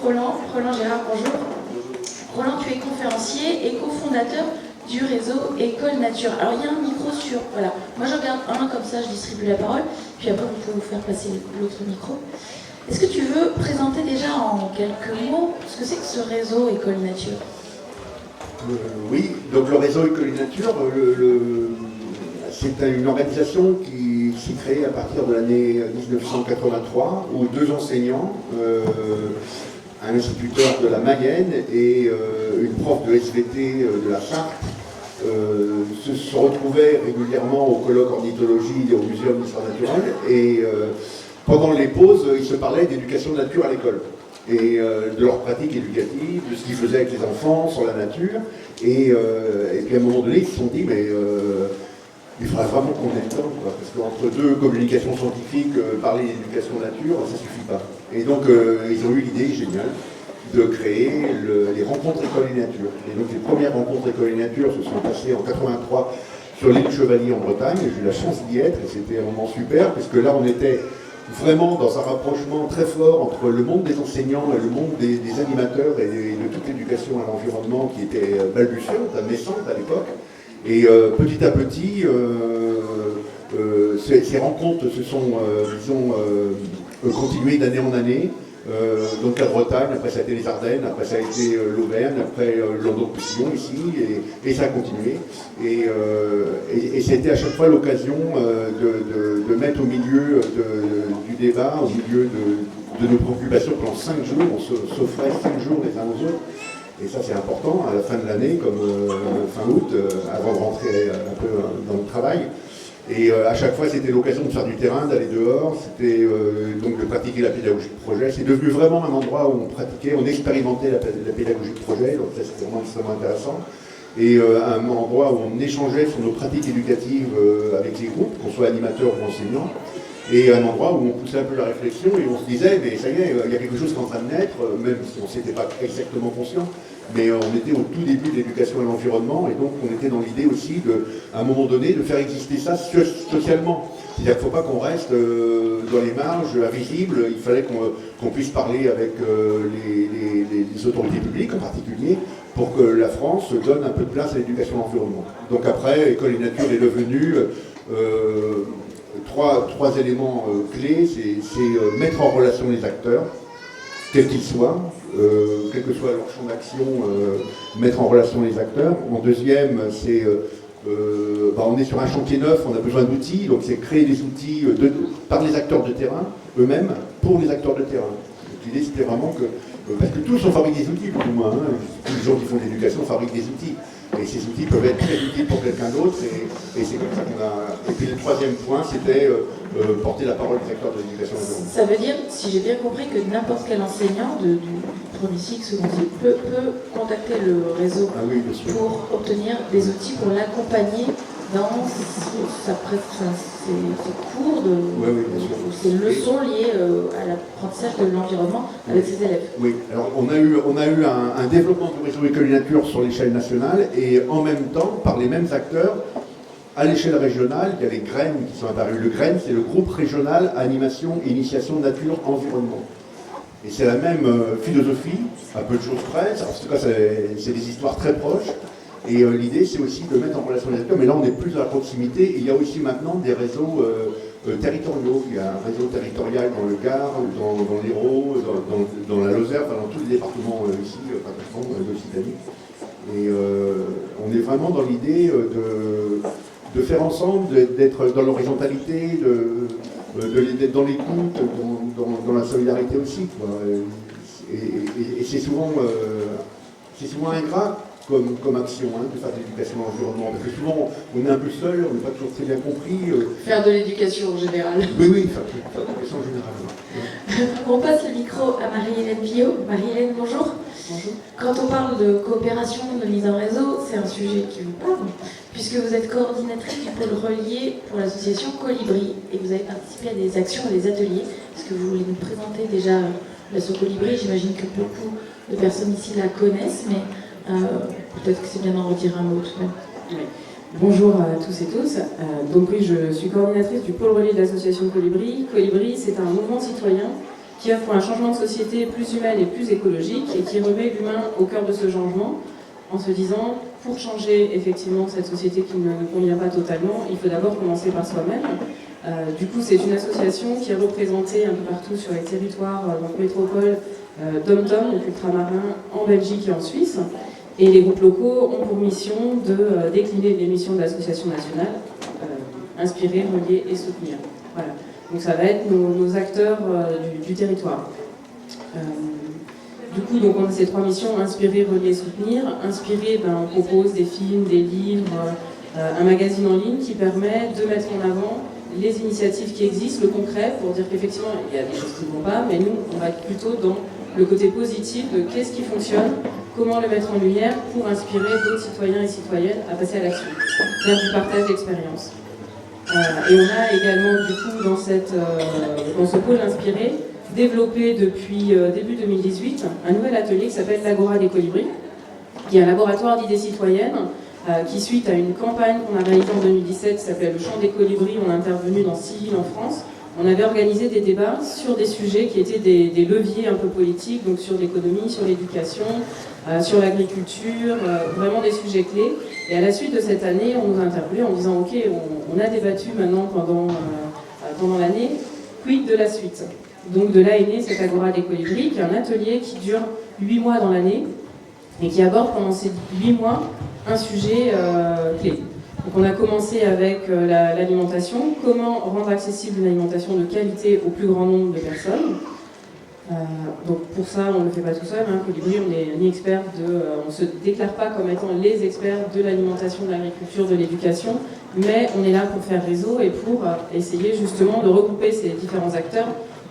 Roland Gérard, bonjour. Roland, tu es conférencier et cofondateur du réseau École Nature. Alors il y a un micro sur, voilà, moi je regarde un comme ça, je distribue la parole, puis après vous pouvez vous faire passer l'autre micro. Est-ce que tu veux présenter déjà en quelques mots ce que c'est que ce réseau École Nature? Oui, donc le réseau École Nature, c'est une organisation qui s'est créée à partir de l'année 1983, où deux enseignants, un instituteur de la Mayenne et une prof de SVT de la Sarthe, se retrouvaient régulièrement au colloque ornithologie et au muséum d'histoire naturelle, et pendant les pauses, ils se parlaient d'éducation de nature à l'école, et de leur pratique éducative, de ce qu'ils faisaient avec les enfants sur la nature, et puis à un moment donné, ils se sont dit, mais il faudrait vraiment qu'on ait le temps, quoi, parce qu'entre deux communications scientifiques, parler d'éducation nature, ça ne suffit pas. Et donc, ils ont eu l'idée géniale de créer les rencontres École et Nature. Et donc, les premières rencontres École et Nature se sont passées en 83 sur l'île Chevalier en Bretagne. J'ai eu la chance d'y être, et c'était un moment super, parce que là, on était vraiment dans un rapprochement très fort entre le monde des enseignants et le monde des animateurs et de toute l'éducation à l'environnement qui était balbutiante, naissante à l'époque. Et petit à petit, ces rencontres se sont, disons, continuées d'année en année. Donc la Bretagne, après ça a été les Ardennes, après ça a été l'Auvergne, après Languedoc-Roussillon ici, et ça a continué. Et c'était à chaque fois l'occasion de mettre au milieu du débat, au milieu de nos préoccupations pendant 5 jours. On s'offrait 5 jours les uns aux autres. Et ça c'est important, à la fin de l'année, comme fin août, avant de rentrer un peu dans le travail. Et à chaque fois c'était l'occasion de faire du terrain, d'aller dehors, c'était donc de pratiquer la pédagogie de projet. C'est devenu vraiment un endroit où on pratiquait, on expérimentait la pédagogie de projet, donc ça c'était vraiment extrêmement intéressant. Et un endroit où on échangeait sur nos pratiques éducatives avec les groupes, qu'on soit animateurs ou enseignants. Et un endroit où on poussait un peu la réflexion et on se disait, mais ça y est, il y a quelque chose qui est en train de naître, même si on n'était pas exactement conscient, mais on était au tout début de l'éducation à l'environnement, et donc on était dans l'idée aussi, à un moment donné, de faire exister ça socialement. C'est-à-dire qu'il ne faut pas qu'on reste dans les marges, invisibles, il fallait qu'on puisse parler avec les autorités publiques en particulier, pour que la France donne un peu de place à l'éducation à l'environnement. Donc après, École et Nature est devenue trois éléments clés, c'est mettre en relation les acteurs, quels qu'ils soient, quel que soit leur champ d'action, mettre en relation les acteurs. En deuxième, c'est on est sur un chantier neuf, on a besoin d'outils, donc c'est créer des outils par les acteurs de terrain, eux-mêmes, pour les acteurs de terrain. L'idée c'était vraiment que, parce que tous on fabrique des outils, plus ou moins, hein. Tous les gens qui font de l'éducation fabriquent des outils. Et ces outils peuvent être très utiles pour quelqu'un d'autre, et c'est comme ça qu'on a... Et puis le troisième point, c'était porter la parole des acteurs de l'éducation. Ça veut dire, si j'ai bien compris, que n'importe quel enseignant du premier cycle, second cycle, peut contacter le réseau pour obtenir des outils pour l'accompagner dans ses cours, ses leçons liées à l'apprentissage de l'environnement avec ses élèves. Oui, alors on a eu un développement du réseau École et Nature sur l'échelle nationale, et en même temps, par les mêmes acteurs, à l'échelle régionale, il y a les GRAIN qui sont apparus. Le GRAIN, c'est le groupe régional Animation, Initiation, Nature, Environnement. Et c'est la même philosophie, à peu de choses près, en tout cas c'est des histoires très proches. Et l'idée, c'est aussi de mettre en relation les acteurs, mais là on est plus à la proximité. Et il y a aussi maintenant des réseaux territoriaux. Il y a un réseau territorial dans le Gard, dans l'Hérault, dans la Lozère, enfin dans tous les départements ici, pratiquement d'Occitanie. Et on est vraiment dans l'idée de faire ensemble, d'être dans l'horizontalité, d'être dans l'écoute, dans la solidarité aussi, quoi. Et c'est souvent ingrat comme action, hein, de faire de l'éducation à l'environnement, parce que souvent on est un peu seul, on n'est pas toujours très bien compris. Faire de l'éducation en général. Oui, faire de l'éducation en général. Ouais. On passe le micro à Marie-Hélène Pillot. Marie-Hélène, bonjour. Bonjour. Quand on parle de coopération, de mise en réseau, c'est un sujet qui vous parle, puisque vous êtes coordinatrice du pôle relié pour l'association Colibri, et vous avez participé à des actions, à des ateliers. Est-ce que vous voulez nous présenter déjà l'asso Colibri? J'imagine que beaucoup de personnes ici la connaissent, mais peut-être que c'est bien d'en retirer un mot tout de même. Oui. Bonjour à tous et tous. Donc oui, je suis coordinatrice du pôle relié de l'association Colibri. Colibri, c'est un mouvement citoyen qui offre un changement de société plus humaine et plus écologique et qui remet l'humain au cœur de ce changement en se disant, pour changer effectivement cette société qui ne nous convient pas totalement, il faut d'abord commencer par soi-même. Du coup, c'est une association qui est représentée un peu partout sur les territoires, donc métropole, dom-tom, donc ultramarins, en Belgique et en Suisse. Et les groupes locaux ont pour mission de décliner les missions de l'association nationale, inspirer, relier et soutenir. Voilà. Donc ça va être nos acteurs du territoire. Du coup, donc on a ces 3 missions, inspirer, relier, soutenir. Inspirer, on propose des films, des livres, un magazine en ligne qui permet de mettre en avant les initiatives qui existent, le concret, pour dire qu'effectivement, il y a des choses qui ne vont pas, mais nous, on va être plutôt dans le côté positif de qu'est-ce qui fonctionne, comment le mettre en lumière pour inspirer d'autres citoyens et citoyennes à passer à l'action, faire du partage d'expérience. Et on a également, du coup, dans ce pôle inspiré, développé depuis début 2018 un nouvel atelier qui s'appelle l'Agora des Colibris, qui est un laboratoire d'idées citoyennes qui, suite à une campagne qu'on a réalisée en 2017 qui s'appelait le Chant des Colibris, on a intervenu dans 6 villes en France. On avait organisé des débats sur des sujets qui étaient des leviers un peu politiques, donc sur l'économie, sur l'éducation, sur l'agriculture, vraiment des sujets clés. Et à la suite de cette année, on nous a interpellés en disant « Ok, on a débattu maintenant pendant l'année, quid de la suite ?» Donc de là est né cette Agora des Colibris, qui est un atelier qui dure 8 mois dans l'année et qui aborde pendant ces 8 mois un sujet clé. Donc on a commencé avec l'alimentation, comment rendre accessible une alimentation de qualité au plus grand nombre de personnes. Donc pour ça, on ne le fait pas tout seul, Colibri, on n'est ni expert on ne se déclare pas comme étant les experts de l'alimentation, de l'agriculture, de l'éducation, mais on est là pour faire réseau et pour essayer justement de regrouper ces différents acteurs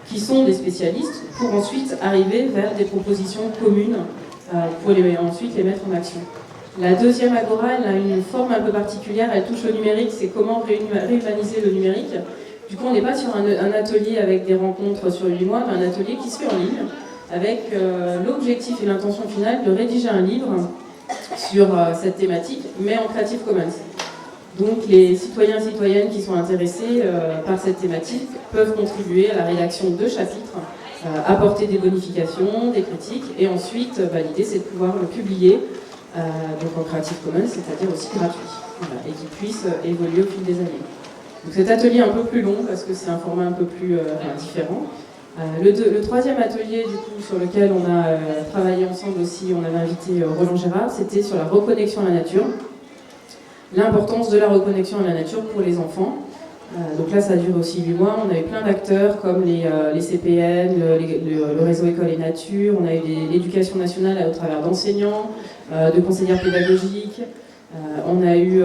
qui sont des spécialistes pour ensuite arriver vers des propositions communes pour ensuite les mettre en action. La deuxième Agora, elle a une forme un peu particulière, elle touche le numérique, c'est comment réhumaniser le numérique. Du coup, on n'est pas sur un atelier avec des rencontres sur 8 mois, mais un atelier qui se fait en ligne, avec l'objectif et l'intention finale de rédiger un livre sur cette thématique, mais en Creative Commons. Donc les citoyens et citoyennes qui sont intéressés par cette thématique peuvent contribuer à la rédaction de chapitres, apporter des bonifications, des critiques, et ensuite l'idée c'est de pouvoir le publier donc en Creative Commons, c'est-à-dire aussi gratuit, voilà, et qui puisse évoluer au fil des années. Donc cet atelier est un peu plus long parce que c'est un format un peu plus différent. Le troisième atelier du coup, sur lequel on a travaillé ensemble aussi, on avait invité Roland Gérard, c'était sur la reconnexion à la nature. L'importance de la reconnexion à la nature pour les enfants. Donc là, ça dure aussi 8 mois. On a eu plein d'acteurs comme les CPN, le réseau École et Nature. On a eu l'éducation nationale au travers d'enseignants, de conseillères pédagogiques. On a eu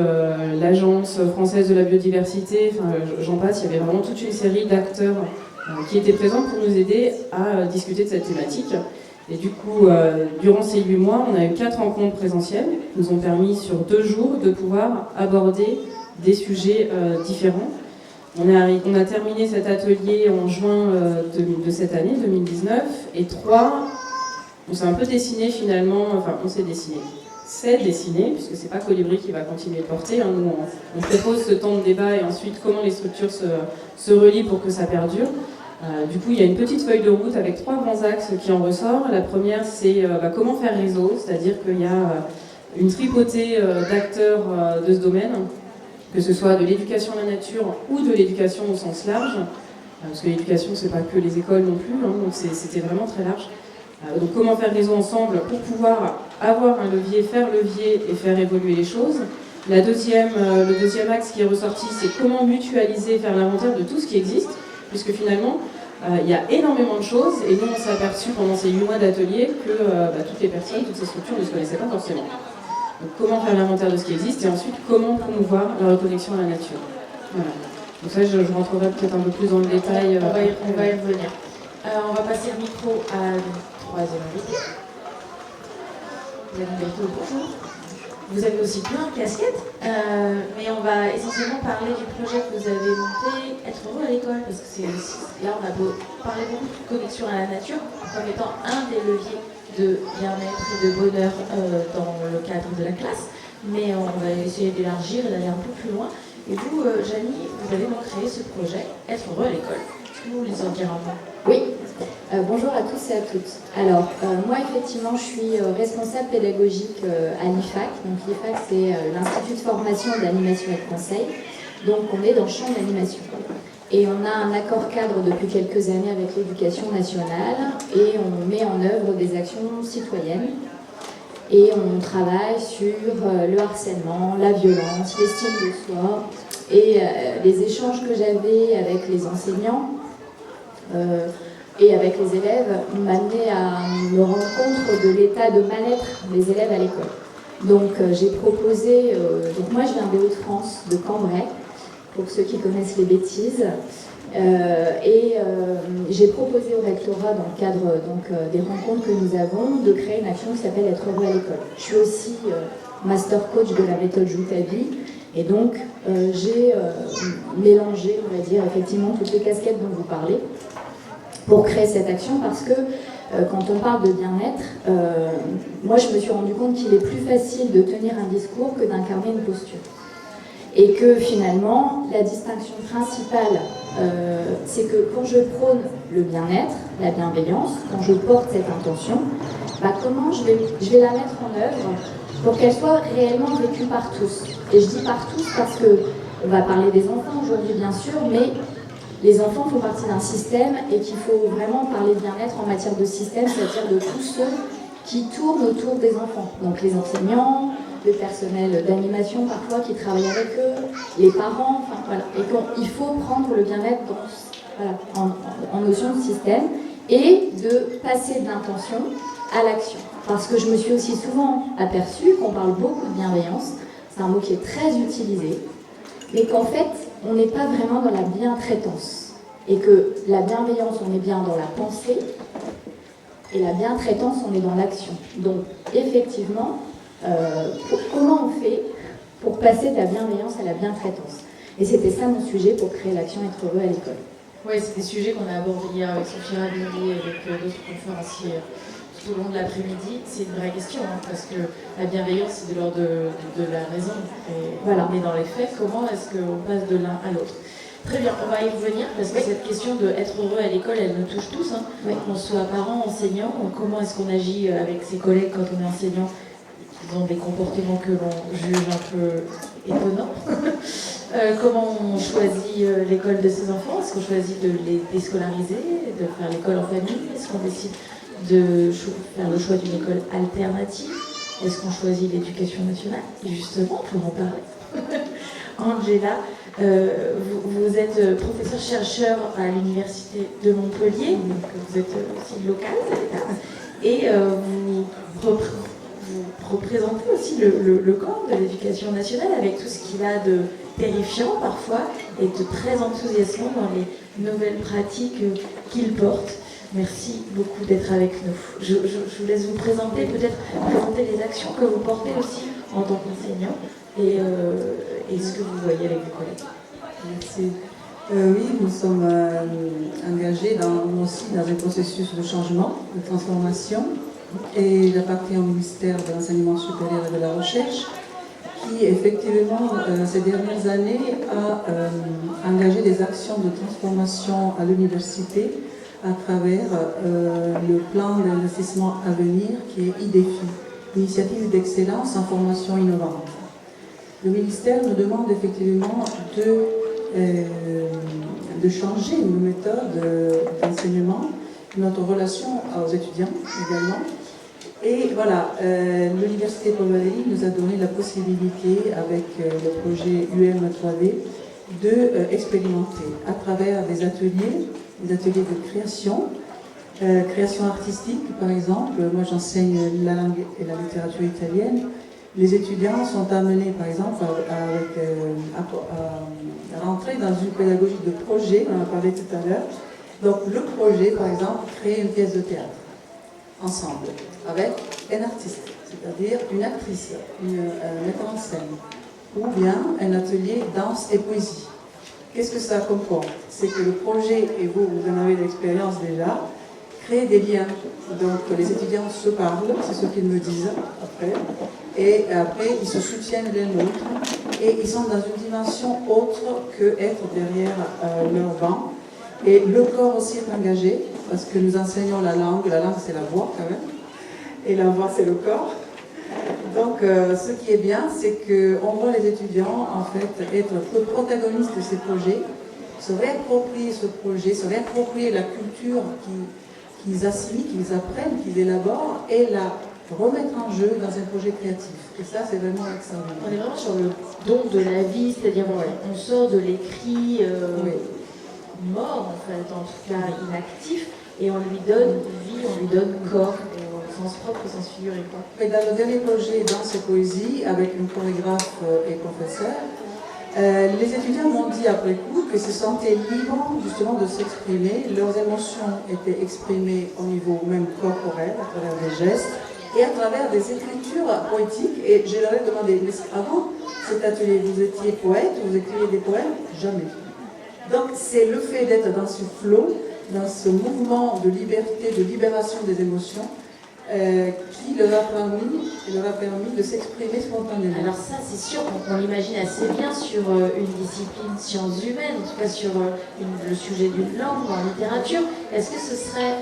l'Agence française de la biodiversité. Enfin, j'en passe, il y avait vraiment toute une série d'acteurs qui étaient présents pour nous aider à discuter de cette thématique. Et du coup, durant ces 8 mois, on a eu 4 rencontres présentielles qui nous ont permis sur 2 jours de pouvoir aborder des sujets différents. On a terminé cet atelier en juin de cette année, 2019, et 3, on s'est un peu dessiné finalement, enfin on s'est dessiné. C'est dessiné, puisque c'est pas Colibri qui va continuer de porter. Nous, on propose ce temps de débat et ensuite comment les structures se relient pour que ça perdure. Du coup, il y a une petite feuille de route avec 3 grands axes qui en ressortent. La première, c'est comment faire réseau, c'est-à-dire qu'il y a une tripotée d'acteurs de ce domaine, que ce soit de l'éducation à la nature ou de l'éducation au sens large, parce que l'éducation, c'est pas que les écoles non plus, donc c'était vraiment très large. Donc comment faire réseau ensemble pour pouvoir avoir un levier, faire levier et faire évoluer les choses. Le deuxième axe qui est ressorti, c'est comment mutualiser, faire l'inventaire de tout ce qui existe, puisque finalement, il y a énormément de choses, et nous on s'est aperçu pendant ces 8 mois d'atelier que toutes les personnes, toutes ces structures ne se connaissaient pas forcément. Donc comment faire l'inventaire de ce qui existe, et ensuite comment promouvoir la reconnexion à la nature. Voilà. Donc ça, je rentrerai peut-être un peu plus dans le détail. On va y revenir. On va passer le micro à troisième invité. Vous avez bientôt le bonjour. Vous avez aussi plein de casquettes, mais on va essentiellement parler du projet que vous avez monté, Être heureux à l'école, parce que là on a parlé beaucoup de connexion à la nature comme étant un des leviers de bien-être et de bonheur dans le cadre de la classe, mais on va essayer d'élargir et d'aller un peu plus loin. Et vous, Janie, vous avez donc créé ce projet, Être heureux à l'école. Est-ce que vous voulez en dire un mot ? Oui. Bonjour à tous et à toutes. Alors, moi, effectivement, je suis responsable pédagogique à l'IFAC. Donc, l'IFAC, c'est l'Institut de formation d'animation et de conseil. Donc, on est dans le champ de l'animation. Et on a un accord cadre depuis quelques années avec l'Éducation nationale et on met en œuvre des actions citoyennes. Et on travaille sur le harcèlement, la violence, l'estime de soi. Et les échanges que j'avais avec les enseignants et avec les élèves m'ont amené à me rendre compte de l'état de mal-être des élèves à l'école. Donc j'ai proposé, donc moi je viens des Hauts-de-France, de Cambrai, pour ceux qui connaissent les bêtises, j'ai proposé au rectorat, dans le cadre des rencontres que nous avons, de créer une action qui s'appelle Être heureux à l'école. Je suis aussi master coach de la méthode Joue ta vie, et donc j'ai mélangé, on va dire, effectivement toutes les casquettes dont vous parlez pour créer cette action, parce que quand on parle de bien-être, moi je me suis rendu compte qu'il est plus facile de tenir un discours que d'incarner une posture. Et que finalement, la distinction principale, c'est que quand je prône le bien-être, la bienveillance, quand je porte cette intention, comment je vais la mettre en œuvre pour qu'elle soit réellement vécue par tous. Et je dis par tous parce qu'on va parler des enfants aujourd'hui bien sûr, mais les enfants font partie d'un système et qu'il faut vraiment parler de bien-être en matière de système, c'est-à-dire de tous ceux qui tournent autour des enfants. Donc les enseignants, le personnel d'animation parfois qui travaille avec eux, les parents, enfin voilà. Et il faut prendre le bien-être en notion de système et de passer de l'intention à l'action. Parce que je me suis aussi souvent aperçue qu'on parle beaucoup de bienveillance, c'est un mot qui est très utilisé, mais qu'en fait, on n'est pas vraiment dans la bientraitance. Et que la bienveillance, on est bien dans la pensée, et la bientraitance, on est dans l'action. Donc, effectivement, comment on fait pour passer de la bienveillance à la bientraitance? Et c'était ça mon sujet pour créer l'action Être heureux à l'école. Oui, c'est des sujets qu'on a abordés hier avec Sophie Rabiri et avec d'autres conférenciers tout au long de l'après-midi. C'est une vraie question, parce que la bienveillance, c'est de l'ordre de la raison. Et voilà. On est dans les faits, comment est-ce qu'on passe de l'un à l'autre? Très bien, on va y revenir, parce que cette question d'être heureux à l'école, elle nous touche tous, oui. Qu'on soit parents, enseignants, comment est-ce qu'on agit avec ses collègues quand on est enseignant? Ils ont des comportements que l'on juge un peu étonnants. Comment on choisit l'école de ses enfants? Est-ce qu'on choisit de les déscolariser, de faire l'école en famille? Est-ce qu'on décide de faire le choix d'une école alternative? Est-ce qu'on choisit l'éducation nationale? Et justement, pour en parler, Angela, vous êtes professeur-chercheur à l'université de Montpellier, donc vous êtes aussi locale, et vous représentez aussi le corps de l'éducation nationale avec tout ce qu'il a de terrifiant parfois et de très enthousiasmant dans les nouvelles pratiques qu'il porte. Merci beaucoup d'être avec nous. Je vous laisse vous présenter, peut-être présenter les actions que vous portez aussi en tant qu'enseignant et ce que vous voyez avec vos collègues. Merci. Oui, nous sommes engagés nous aussi dans un processus de changement, de transformation, et j'appartiens au ministère de l'Enseignement supérieur et de la Recherche, qui effectivement, ces dernières années, a engagé des actions de transformation à l'université à travers le plan d'investissement à venir qui est IDEFI, Initiative d'excellence en formation innovante. Le ministère nous demande effectivement de changer nos méthodes d'enseignement, notre relation aux étudiants également. Et voilà, l'Université Paul Valéry nous a donné la possibilité, avec le projet UM3D, d'expérimenter à travers des ateliers de création, création artistique par exemple. Moi j'enseigne la langue et la littérature italienne. Les étudiants sont amenés par exemple à rentrer dans une pédagogie de projet, on en a parlé tout à l'heure. Donc le projet par exemple, créer une pièce de théâtre ensemble avec un artiste, c'est-à-dire une actrice, un metteur en scène, ou bien un atelier danse et poésie. Qu'est-ce que ça comporte? C'est que le projet, et vous en avez l'expérience déjà, crée des liens. Donc les étudiants se parlent, c'est ce qu'ils me disent après, et après ils se soutiennent l'un l'autre, et ils sont dans une dimension autre que être derrière leur banc. Et le corps aussi est engagé, parce que nous enseignons la langue c'est la voix quand même, et la voix c'est le corps. Donc ce qui est bien, c'est qu'on voit les étudiants en fait être protagonistes de ces projets, se réapproprier ce projet, se réapproprier la culture qu'ils assimilent, qu'ils apprennent, qu'ils élaborent, et la remettre en jeu dans un projet créatif. Et ça, c'est vraiment extraordinaire. On est vraiment sur le don de la vie, c'est-à-dire on sort de l'écrit mort, en fait, en tout cas inactif, et on lui donne vie, on lui donne corps, au sens propre, au sens figuré. Et dans le dernier projet Danse et Poésie, avec une chorégraphe et professeur, les étudiants m'ont dit après coup qu'ils se sentaient libres justement de s'exprimer, leurs émotions étaient exprimées au niveau même corporel, à travers des gestes, et à travers des écritures poétiques. Et je leur ai demandé, mais avant cet atelier, vous étiez poète, vous écriviez des poèmes? Jamais. Donc c'est le fait d'être dans ce flow, dans ce mouvement de liberté, de libération des émotions, qui leur a permis de s'exprimer spontanément. Alors ça, c'est sûr qu'on l'imagine assez bien sur une discipline sciences humaines, en tout cas sur le sujet d'une langue, en littérature. Est-ce que ce serait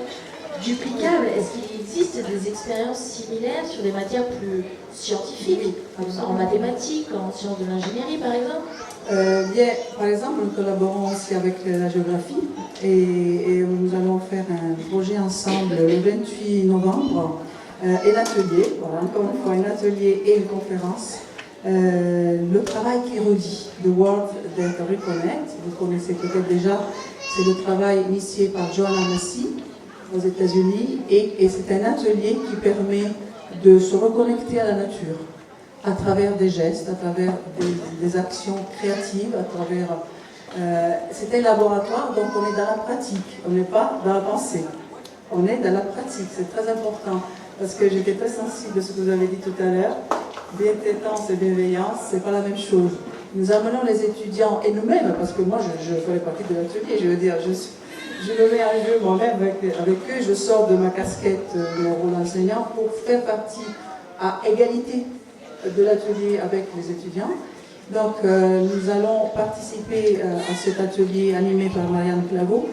duplicable? Est-ce qu'il existe des expériences similaires sur des matières plus scientifiques, en mathématiques, en sciences de l'ingénierie par exemple? Bien, par exemple, nous collaborons aussi avec la géographie et nous allons faire un projet ensemble le 28 novembre, un atelier, voilà, encore une fois un atelier et une conférence. Le travail qui relie, The World That Reconnect, vous connaissez peut-être déjà, c'est le travail initié par Joanna Macy aux États-Unis, et c'est un atelier qui permet de se reconnecter à la nature à travers des gestes, à travers des actions créatives, à travers... c'est un laboratoire, donc on est dans la pratique, on n'est pas dans la pensée, on est dans la pratique, c'est très important, parce que j'étais très sensible de ce que vous avez dit tout à l'heure, bientraitance et bienveillance, c'est pas la même chose. Nous amenons les étudiants, et nous-mêmes, parce que moi je ferai partie de l'atelier, je veux dire, je me mets en jeu moi-même avec eux, je sors de ma casquette, de mon rôle d'enseignant, pour faire partie à égalité de l'atelier avec les étudiants. Donc nous allons participer à cet atelier animé par Marianne Claveau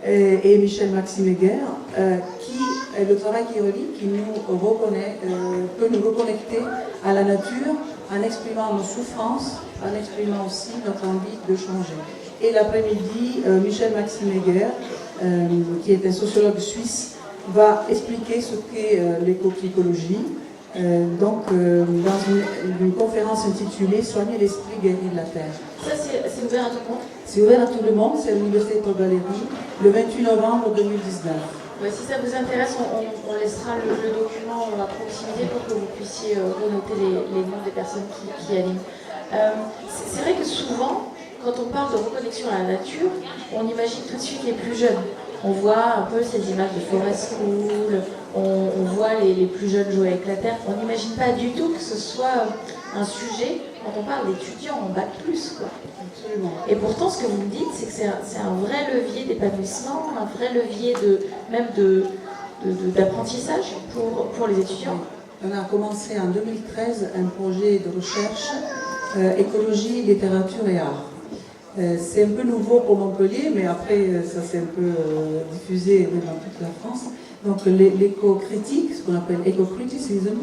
et Michel Maxime Heger, qui est le travail qui relie, qui nous reconnaît, peut nous reconnecter à la nature en exprimant nos souffrances, en exprimant aussi notre envie de changer. Et l'après-midi, Michel Maxime Heger, qui est un sociologue suisse, va expliquer ce qu'est l'éco-psychologie. Dans une conférence intitulée « Soigner l'esprit, guérir la terre ». Ça, c'est ouvert à tout le monde? C'est ouvert à tout le monde, c'est à l'Université Paul Valéry, le 28 novembre 2019. Ouais, si ça vous intéresse, on laissera le document à proximité pour que vous puissiez renoter les noms des personnes qui animent. C'est vrai que souvent, quand on parle de reconnexion à la nature, on imagine tout de suite les plus jeunes. On voit un peu ces images de forest school, on voit les plus jeunes jouer avec la terre. On n'imagine pas du tout que ce soit un sujet quand on parle d'étudiants en bac plus, quoi. Absolument. Et pourtant, ce que vous me dites, c'est que c'est un vrai levier d'épanouissement, un vrai levier d'apprentissage pour les étudiants. On a commencé en 2013 un projet de recherche écologie, littérature et art. C'est un peu nouveau pour Montpellier, mais après ça s'est un peu diffusé dans toute la France. Donc l'éco-critique, ce qu'on appelle éco-criticism,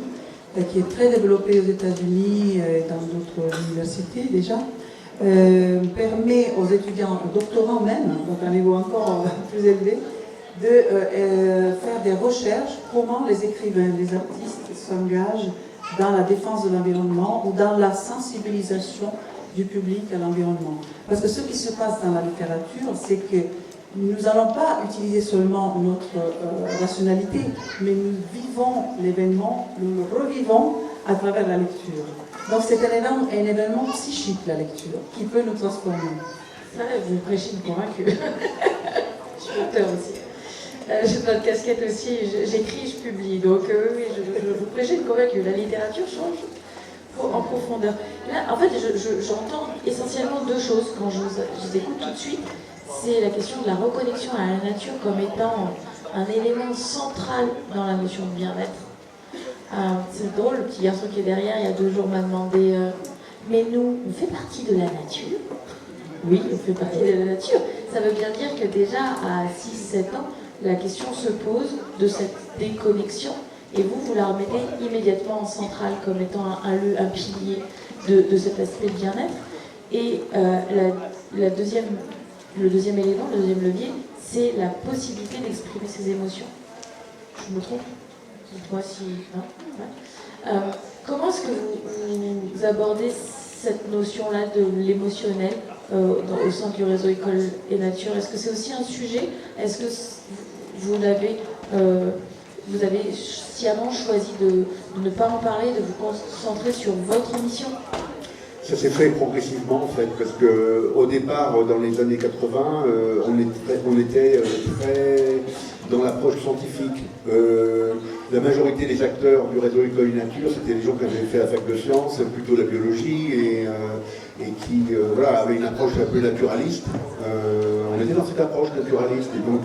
qui est très développé aux États-Unis et dans d'autres universités déjà, permet aux étudiants, aux doctorants même, donc à un niveau encore plus élevé, de faire des recherches comment les écrivains, les artistes s'engagent dans la défense de l'environnement ou dans la sensibilisation du public à l'environnement. Parce que ce qui se passe dans la littérature, c'est que nous n'allons pas utiliser seulement notre rationalité, mais nous vivons l'événement, nous le revivons à travers la lecture. Donc c'est un événement psychique, la lecture, qui peut nous transformer. Ça, vous prêchez une convaincue. Je suis auteur aussi. J'ai notre casquette aussi, j'écris, je publie. Donc oui, je vous prêchez une convaincue. La littérature change en profondeur. Là, en fait, j'entends essentiellement deux choses quand je vous écoute tout de suite. C'est la question de la reconnexion à la nature comme étant un élément central dans la notion de bien-être. C'est drôle, le petit garçon qui est derrière, il y a 2 jours, m'a demandé mais nous, on fait partie de la nature? Oui, on fait partie de la nature. Ça veut bien dire que déjà, à 6-7 ans, la question se pose de cette déconnexion et vous la remettez immédiatement en centrale comme étant un pilier de cet aspect de bien-être. Et le deuxième élément, le deuxième levier, c'est la possibilité d'exprimer ses émotions. Je me trompe? Dites-moi si... Hein, ouais. Comment est-ce que vous abordez cette notion-là de l'émotionnel au sein du réseau École et Nature? Est-ce que c'est aussi un sujet? Est-ce que vous avez sciemment choisi de ne pas en parler, de vous concentrer sur votre mission? Ça s'est fait progressivement en fait, parce qu'au départ, dans les années 80, on était très dans l'approche scientifique. La majorité des acteurs du réseau École et Nature, c'était des gens qui avaient fait la fac de sciences, plutôt la biologie, et qui avaient une approche un peu naturaliste. On était dans cette approche naturaliste, et donc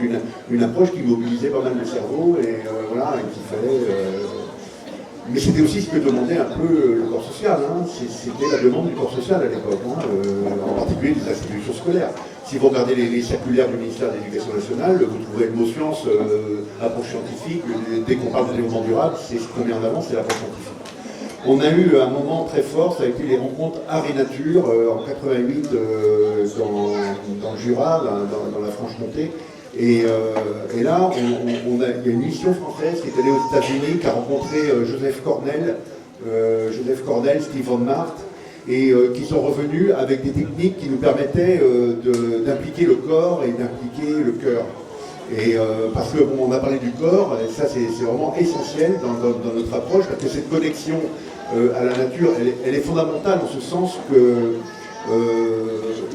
une approche qui mobilisait pas mal le cerveau, et qu'il fallait... Mais c'était aussi ce que demandait un peu le corps social, hein. C'était la demande du corps social à l'époque, hein, en particulier des institutions scolaires. Si vous regardez les circulaires du ministère de l'Éducation nationale, vous trouverez le mot science, approche scientifique, dès qu'on parle de développement durable, c'est ce qu'on met en avant, c'est l'approche scientifique. On a eu un moment très fort, ça a été les rencontres Art et Nature en 88 dans le Jura, dans la Franche-Comté. Et là, il y a une mission française qui est allée aux États-Unis, qui a rencontré Joseph Cornell, Steve Van Mart, et qui sont revenus avec des techniques qui nous permettaient d'impliquer le corps et d'impliquer le cœur. Et parce que on a parlé du corps, et ça c'est vraiment essentiel dans notre approche, parce que cette connexion à la nature, elle est fondamentale en ce sens que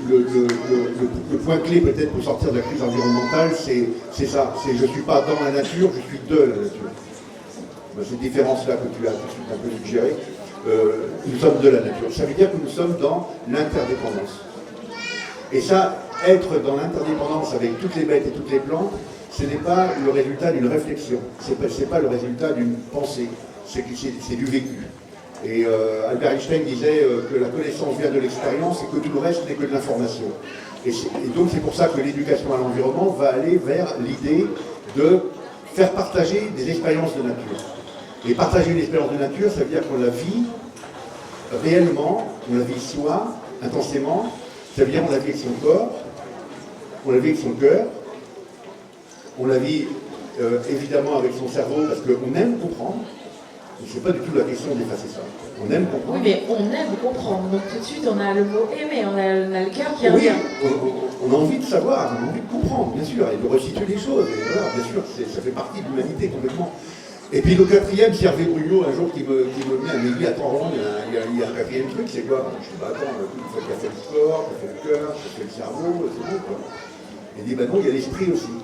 le point clé peut-être pour sortir de la crise environnementale, c'est ça, c'est je ne suis pas dans la nature, je suis de la nature. Cette différence-là que tu as tout de suite un peu suggérée, nous sommes de la nature. Ça veut dire que nous sommes dans l'interdépendance. Et ça, être dans l'interdépendance avec toutes les bêtes et toutes les plantes, ce n'est pas le résultat d'une réflexion, c'est pas le résultat d'une pensée, c'est du vécu. Et Albert Einstein disait que la connaissance vient de l'expérience et que tout le reste n'est que de l'information. Et donc c'est pour ça que l'éducation à l'environnement va aller vers l'idée de faire partager des expériences de nature. Et partager une expérience de nature, ça veut dire qu'on la vit réellement, on la vit soi, intensément, ça veut dire qu'on la vit avec son corps, on la vit avec son cœur, on la vit évidemment avec son cerveau parce qu'on aime comprendre. C'est pas du tout la question d'effacer ça. On aime comprendre. Oui, mais on aime comprendre. Donc tout de suite, on a le mot aimer, on a le cœur qui revient. On a envie de savoir, on a envie de comprendre, bien sûr, et de resituer les choses. Et voilà, bien sûr, ça fait partie de l'humanité complètement. Et puis le quatrième, c'est Hervé Brugnot, un jour qui me met un aiguille à Torrent, il y a un quatrième truc, c'est quoi? Je dis, bah attends, une fois qu'il a fait le corps, qu'il a fait le cœur, qu'il a fait le cerveau, c'est bon, quoi. Il dit, bah non, il y a l'esprit aussi.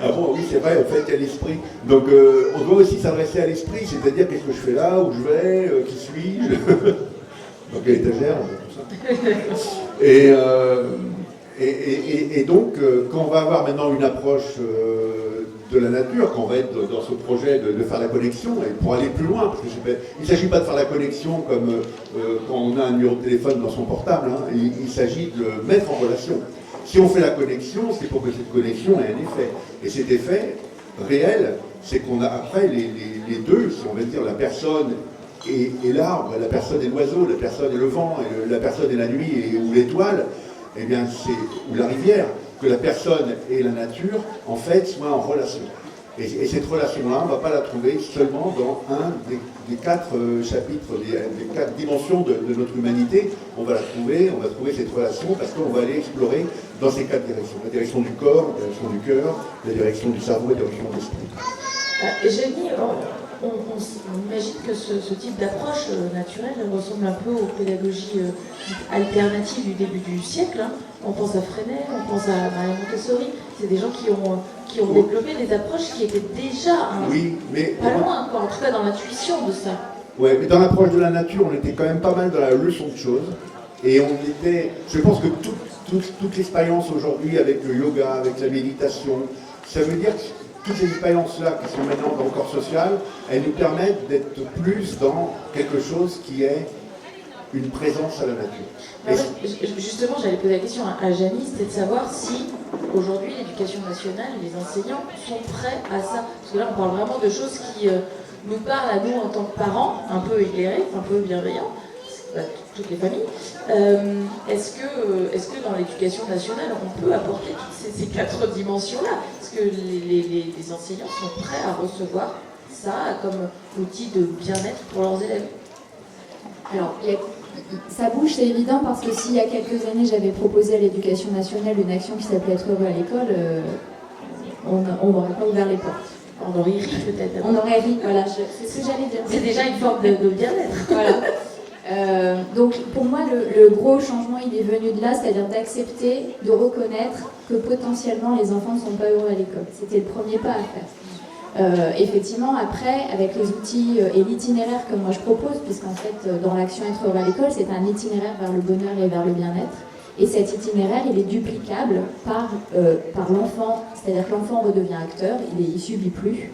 Ah bon, oui, c'est vrai, en fait, il y a l'esprit. Donc, on doit aussi s'adresser à l'esprit, c'est-à-dire qu'est-ce que je fais là, où je vais, qui suis-je. Donc, à l'étagère, tout ça. Et donc, quand on va avoir maintenant une approche de la nature, quand on va être dans ce projet de faire la connexion, et pour aller plus loin, parce qu'il ne s'agit pas de faire la connexion comme quand on a un numéro de téléphone dans son portable, hein, il s'agit de le mettre en relation. Si on fait la connexion, c'est pour que cette connexion ait un effet. Et cet effet réel, c'est qu'on a après les deux, si on veut dire la personne et l'arbre, la personne et l'oiseau, la personne et le vent, et la personne et la nuit ou l'étoile, eh bien ou la rivière, que la personne et la nature, en fait, soient en relation. Et cette relation-là, on ne va pas la trouver seulement dans un des quatre chapitres, des quatre dimensions de notre humanité. On va trouver cette relation parce qu'on va aller explorer dans ces quatre directions. La direction du corps, la direction du cœur, la direction du cerveau et la direction de l'esprit. Génie, on imagine que ce type d'approche naturelle ressemble un peu aux pédagogies alternatives du début du siècle. Hein. On pense à Freinet, on pense à Maria Montessori. C'est des gens qui ont développé des approches qui étaient déjà pas loin, quoi, en tout cas dans l'intuition de ça. Oui, mais dans l'approche de la nature, on était quand même pas mal dans la leçon de choses. Et je pense que toute l'expérience aujourd'hui avec le yoga, avec la méditation, ça veut dire que toutes ces expériences-là qui sont maintenant dans le corps social, elles nous permettent d'être plus dans quelque chose qui est une présence à la nature. En fait, justement, j'allais poser la question à Janice, c'était de savoir si aujourd'hui l'éducation nationale, les enseignants sont prêts à ça. Parce que là, on parle vraiment de choses qui nous parlent à nous en tant que parents, un peu éclairés, un peu bienveillants, toutes les familles. Est-ce que dans l'éducation nationale, on peut apporter toutes ces 4 dimensions-là? Est-ce que les enseignants sont prêts à recevoir ça comme outil de bien-être pour leurs élèves? Alors, ça bouge, c'est évident, parce que s'il y a quelques années, j'avais proposé à l'éducation nationale une action qui s'appelait Être heureux à l'école, on n'aurait pas ouvert les portes. On aurait ri peut-être. On aurait ri, voilà, c'est ce que j'allais dire. C'est déjà une forme de bien-être. Voilà. Donc pour moi, le gros changement, il est venu de là, c'est-à-dire d'accepter, de reconnaître que potentiellement les enfants ne sont pas heureux à l'école. C'était le premier pas à faire. Effectivement, après, avec les outils et l'itinéraire que moi je propose, puisqu'en fait, dans l'action Être heureux à l'école, c'est un itinéraire vers le bonheur et vers le bien-être. Et cet itinéraire, il est duplicable par l'enfant, c'est-à-dire que l'enfant redevient acteur, il ne subit plus,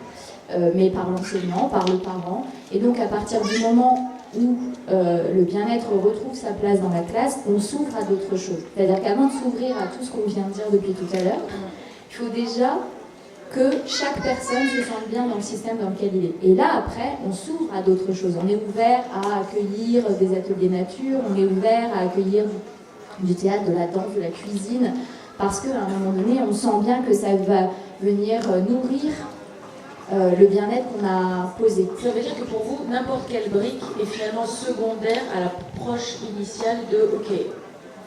mais par l'enseignant, par le parent. Et donc, à partir du moment où le bien-être retrouve sa place dans la classe, on s'ouvre à d'autres choses. C'est-à-dire qu'avant de s'ouvrir à tout ce qu'on vient de dire depuis tout à l'heure, il faut déjà que chaque personne se sente bien dans le système dans lequel il est. Et là, après, on s'ouvre à d'autres choses. On est ouvert à accueillir des ateliers nature, on est ouvert à accueillir du théâtre, de la danse, de la cuisine, parce qu'à un moment donné, on sent bien que ça va venir nourrir le bien-être qu'on a posé. Ça veut dire que pour vous, n'importe quelle brique est finalement secondaire à l'approche initiale de « Ok,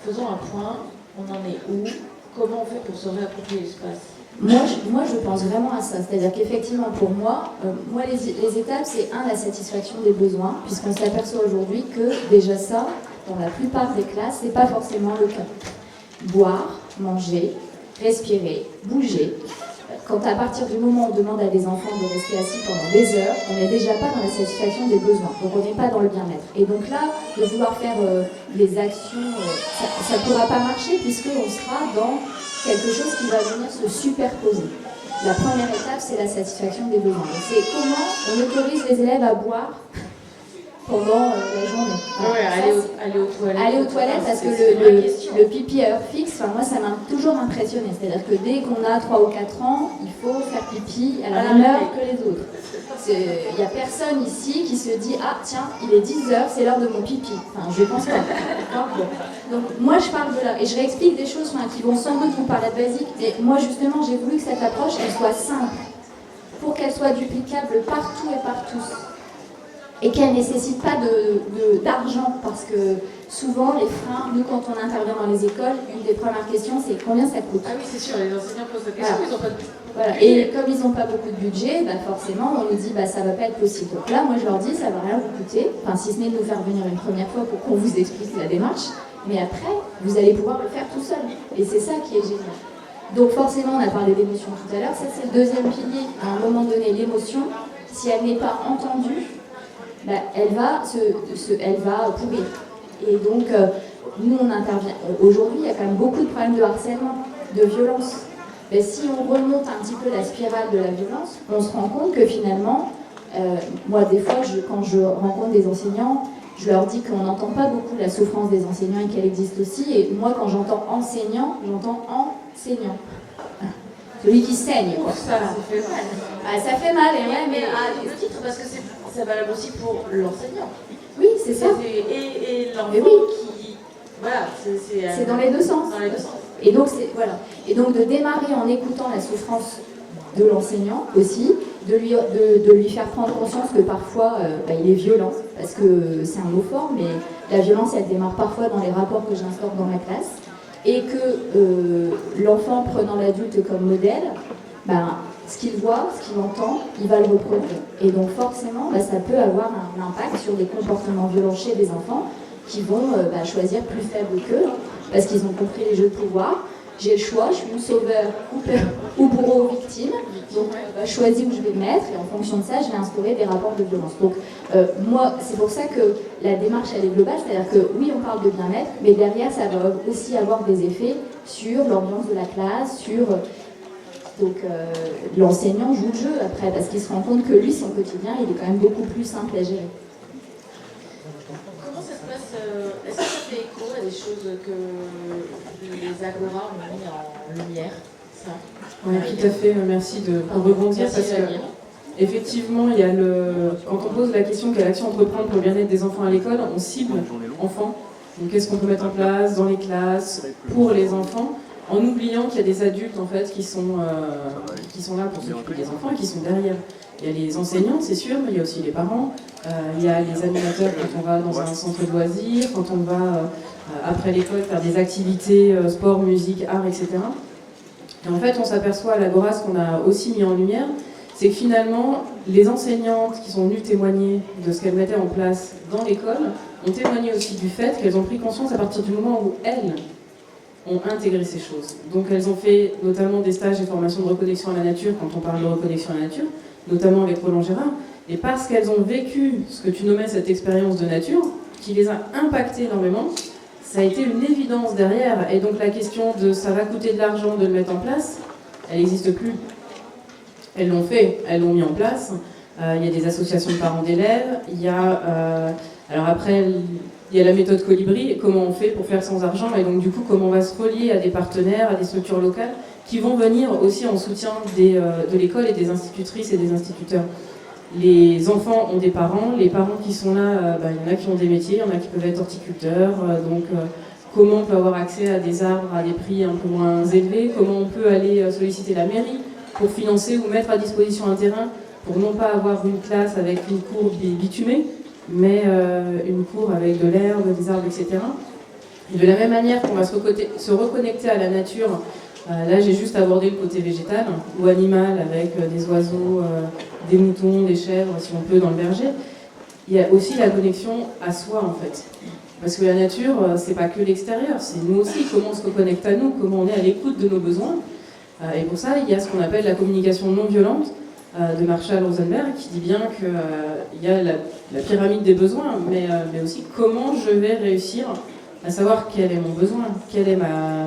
faisons un point, on en est où? Comment on fait pour se réapproprier l'espace ?» Moi, je pense vraiment à ça. C'est-à-dire qu'effectivement, pour moi, les étapes, c'est la satisfaction des besoins, puisqu'on s'aperçoit aujourd'hui que déjà ça, dans la plupart des classes, c'est pas forcément le cas. Boire, manger, respirer, bouger. Quand à partir du moment où on demande à des enfants de rester assis pendant des heures, on n'est déjà pas dans la satisfaction des besoins. Donc on n'est pas dans le bien-être. Et donc là, de vouloir faire des actions, ça ne pourra pas marcher, puisqu'on sera dans quelque chose qui va venir se superposer. La première étape, c'est la satisfaction des besoins. C'est comment on autorise les élèves à boire pendant la journée. Aller aux toilettes. Aller aux toilettes, parce que le pipi à heure fixe, moi ça m'a toujours impressionné. C'est-à-dire que dès qu'on a 3 ou 4 ans, il faut faire pipi à la même heure que les autres. Il n'y a personne ici qui se dit « Ah tiens, il est 10h, c'est l'heure de mon pipi ». Enfin, je pense pas. Bon. Donc moi je parle de là, et je réexplique des choses qui vont sans doute vous paraître basiques, mais moi justement j'ai voulu que cette approche elle soit simple, pour qu'elle soit duplicable partout et par tous. Et qu'elle ne nécessite pas d'argent, parce que souvent les freins, nous quand on intervient dans les écoles, une des premières questions c'est combien ça coûte. Ah oui, c'est sûr, les enseignants posent cette question, ils n'ont pas de budget. Voilà. Et comme ils n'ont pas beaucoup de budget, forcément on nous dit ça va pas être possible. Donc là moi je leur dis ça va rien vous coûter, si ce n'est de nous faire venir une première fois pour qu'on vous explique la démarche, mais après vous allez pouvoir le faire tout seul. Et c'est ça qui est génial. Donc forcément on a parlé d'émotion tout à l'heure, ça c'est le deuxième pilier. À un moment donné, l'émotion, si elle n'est pas entendue, elle va pourrir. Et donc, nous, on intervient. Aujourd'hui, il y a quand même beaucoup de problèmes de harcèlement, de violence. Si on remonte un petit peu la spirale de la violence, on se rend compte que finalement, moi, des fois, quand je rencontre des enseignants, je leur dis qu'on n'entend pas beaucoup la souffrance des enseignants et qu'elle existe aussi. Et moi, quand j'entends enseignant, j'entends enseignant. Celui qui saigne, quoi. Ça fait mal. Ça fait mal, mais le titre, parce que c'est valable aussi pour l'enseignant. Oui, c'est ça. Et l'enfant qui... Voilà, c'est dans les deux sens. Dans les deux sens. Et donc, Et donc de démarrer en écoutant la souffrance de l'enseignant aussi, de lui faire prendre conscience que parfois il est violent, parce que c'est un mot fort, mais la violence elle démarre parfois dans les rapports que j'instaure dans ma classe, et que l'enfant prenant l'adulte comme modèle, ce qu'il voit, ce qu'il entend, il va le reproduire. Et donc forcément, ça peut avoir un impact sur des comportements violents chez des enfants qui vont choisir plus faible qu'eux, parce qu'ils ont compris les jeux de pouvoir. J'ai le choix, je suis une sauveur ou bourreau ou victime, donc je choisis où je vais me mettre, et en fonction de ça, je vais instaurer des rapports de violence. Donc moi, c'est pour ça que la démarche, elle est globale, c'est-à-dire que oui, on parle de bien-être, mais derrière, ça va aussi avoir des effets sur l'ambiance de la classe, sur... Donc l'enseignant joue le jeu après, parce qu'il se rend compte que lui, son quotidien, il est quand même beaucoup plus simple à gérer. Comment ça se passe est-ce que ça fait écho à des choses que les Agora ont mis en lumière ça? Oui, tout à fait, merci pour rebondir Merci parce que Daniel. effectivement, il y a quand on pose la question quelle action entreprendre pour le bien-être des enfants à l'école, on cible enfants. Donc qu'est-ce qu'on peut mettre en place dans les classes pour les enfants, en oubliant qu'il y a des adultes en fait qui sont là pour s'occuper des enfants et qui sont derrière. Il y a les enseignants, c'est sûr, mais il y a aussi les parents, il y a les animateurs quand on va dans un centre de loisirs, quand on va après l'école faire des activités sport, musique, art, etc. Et en fait, on s'aperçoit à l'Agora, ce qu'on a aussi mis en lumière, c'est que finalement, les enseignantes qui sont venues témoigner de ce qu'elles mettaient en place dans l'école ont témoigné aussi du fait qu'elles ont pris conscience à partir du moment où elles ont intégré ces choses. Donc elles ont fait notamment des stages et formations de reconnexion à la nature, quand on parle de reconnexion à la nature, notamment avec Roland Gérard, et parce qu'elles ont vécu ce que tu nommais cette expérience de nature, qui les a impactées énormément, ça a été une évidence derrière. Et donc la question de ça va coûter de l'argent de le mettre en place, elle n'existe plus. Elles l'ont fait, elles l'ont mis en place. Il y a des associations de parents d'élèves, il y a... alors après, il y a la méthode Colibri, et comment on fait pour faire sans argent, et donc du coup, comment on va se relier à des partenaires, à des structures locales, qui vont venir aussi en soutien de l'école et des institutrices et des instituteurs. Les enfants ont des parents, les parents qui sont là, il y en a qui ont des métiers, il y en a qui peuvent être horticulteurs, comment on peut avoir accès à des arbres à des prix un peu moins élevés, comment on peut aller solliciter la mairie pour financer ou mettre à disposition un terrain pour non pas avoir une classe avec une cour bitumée, mais une cour avec de l'herbe, des arbres, etc. Et de la même manière qu'on va se reconnecter à la nature, là j'ai juste abordé le côté végétal ou animal avec des oiseaux, des moutons, des chèvres, si on peut, dans le berger. Il y a aussi la connexion à soi en fait. Parce que la nature, c'est pas que l'extérieur, c'est nous aussi, comment on se reconnecte à nous, comment on est à l'écoute de nos besoins. Et pour ça, il y a ce qu'on appelle la communication non violente de Marshall Rosenberg, qui dit bien qu'il y a la pyramide des besoins, mais aussi comment je vais réussir à savoir quel est mon besoin, quel est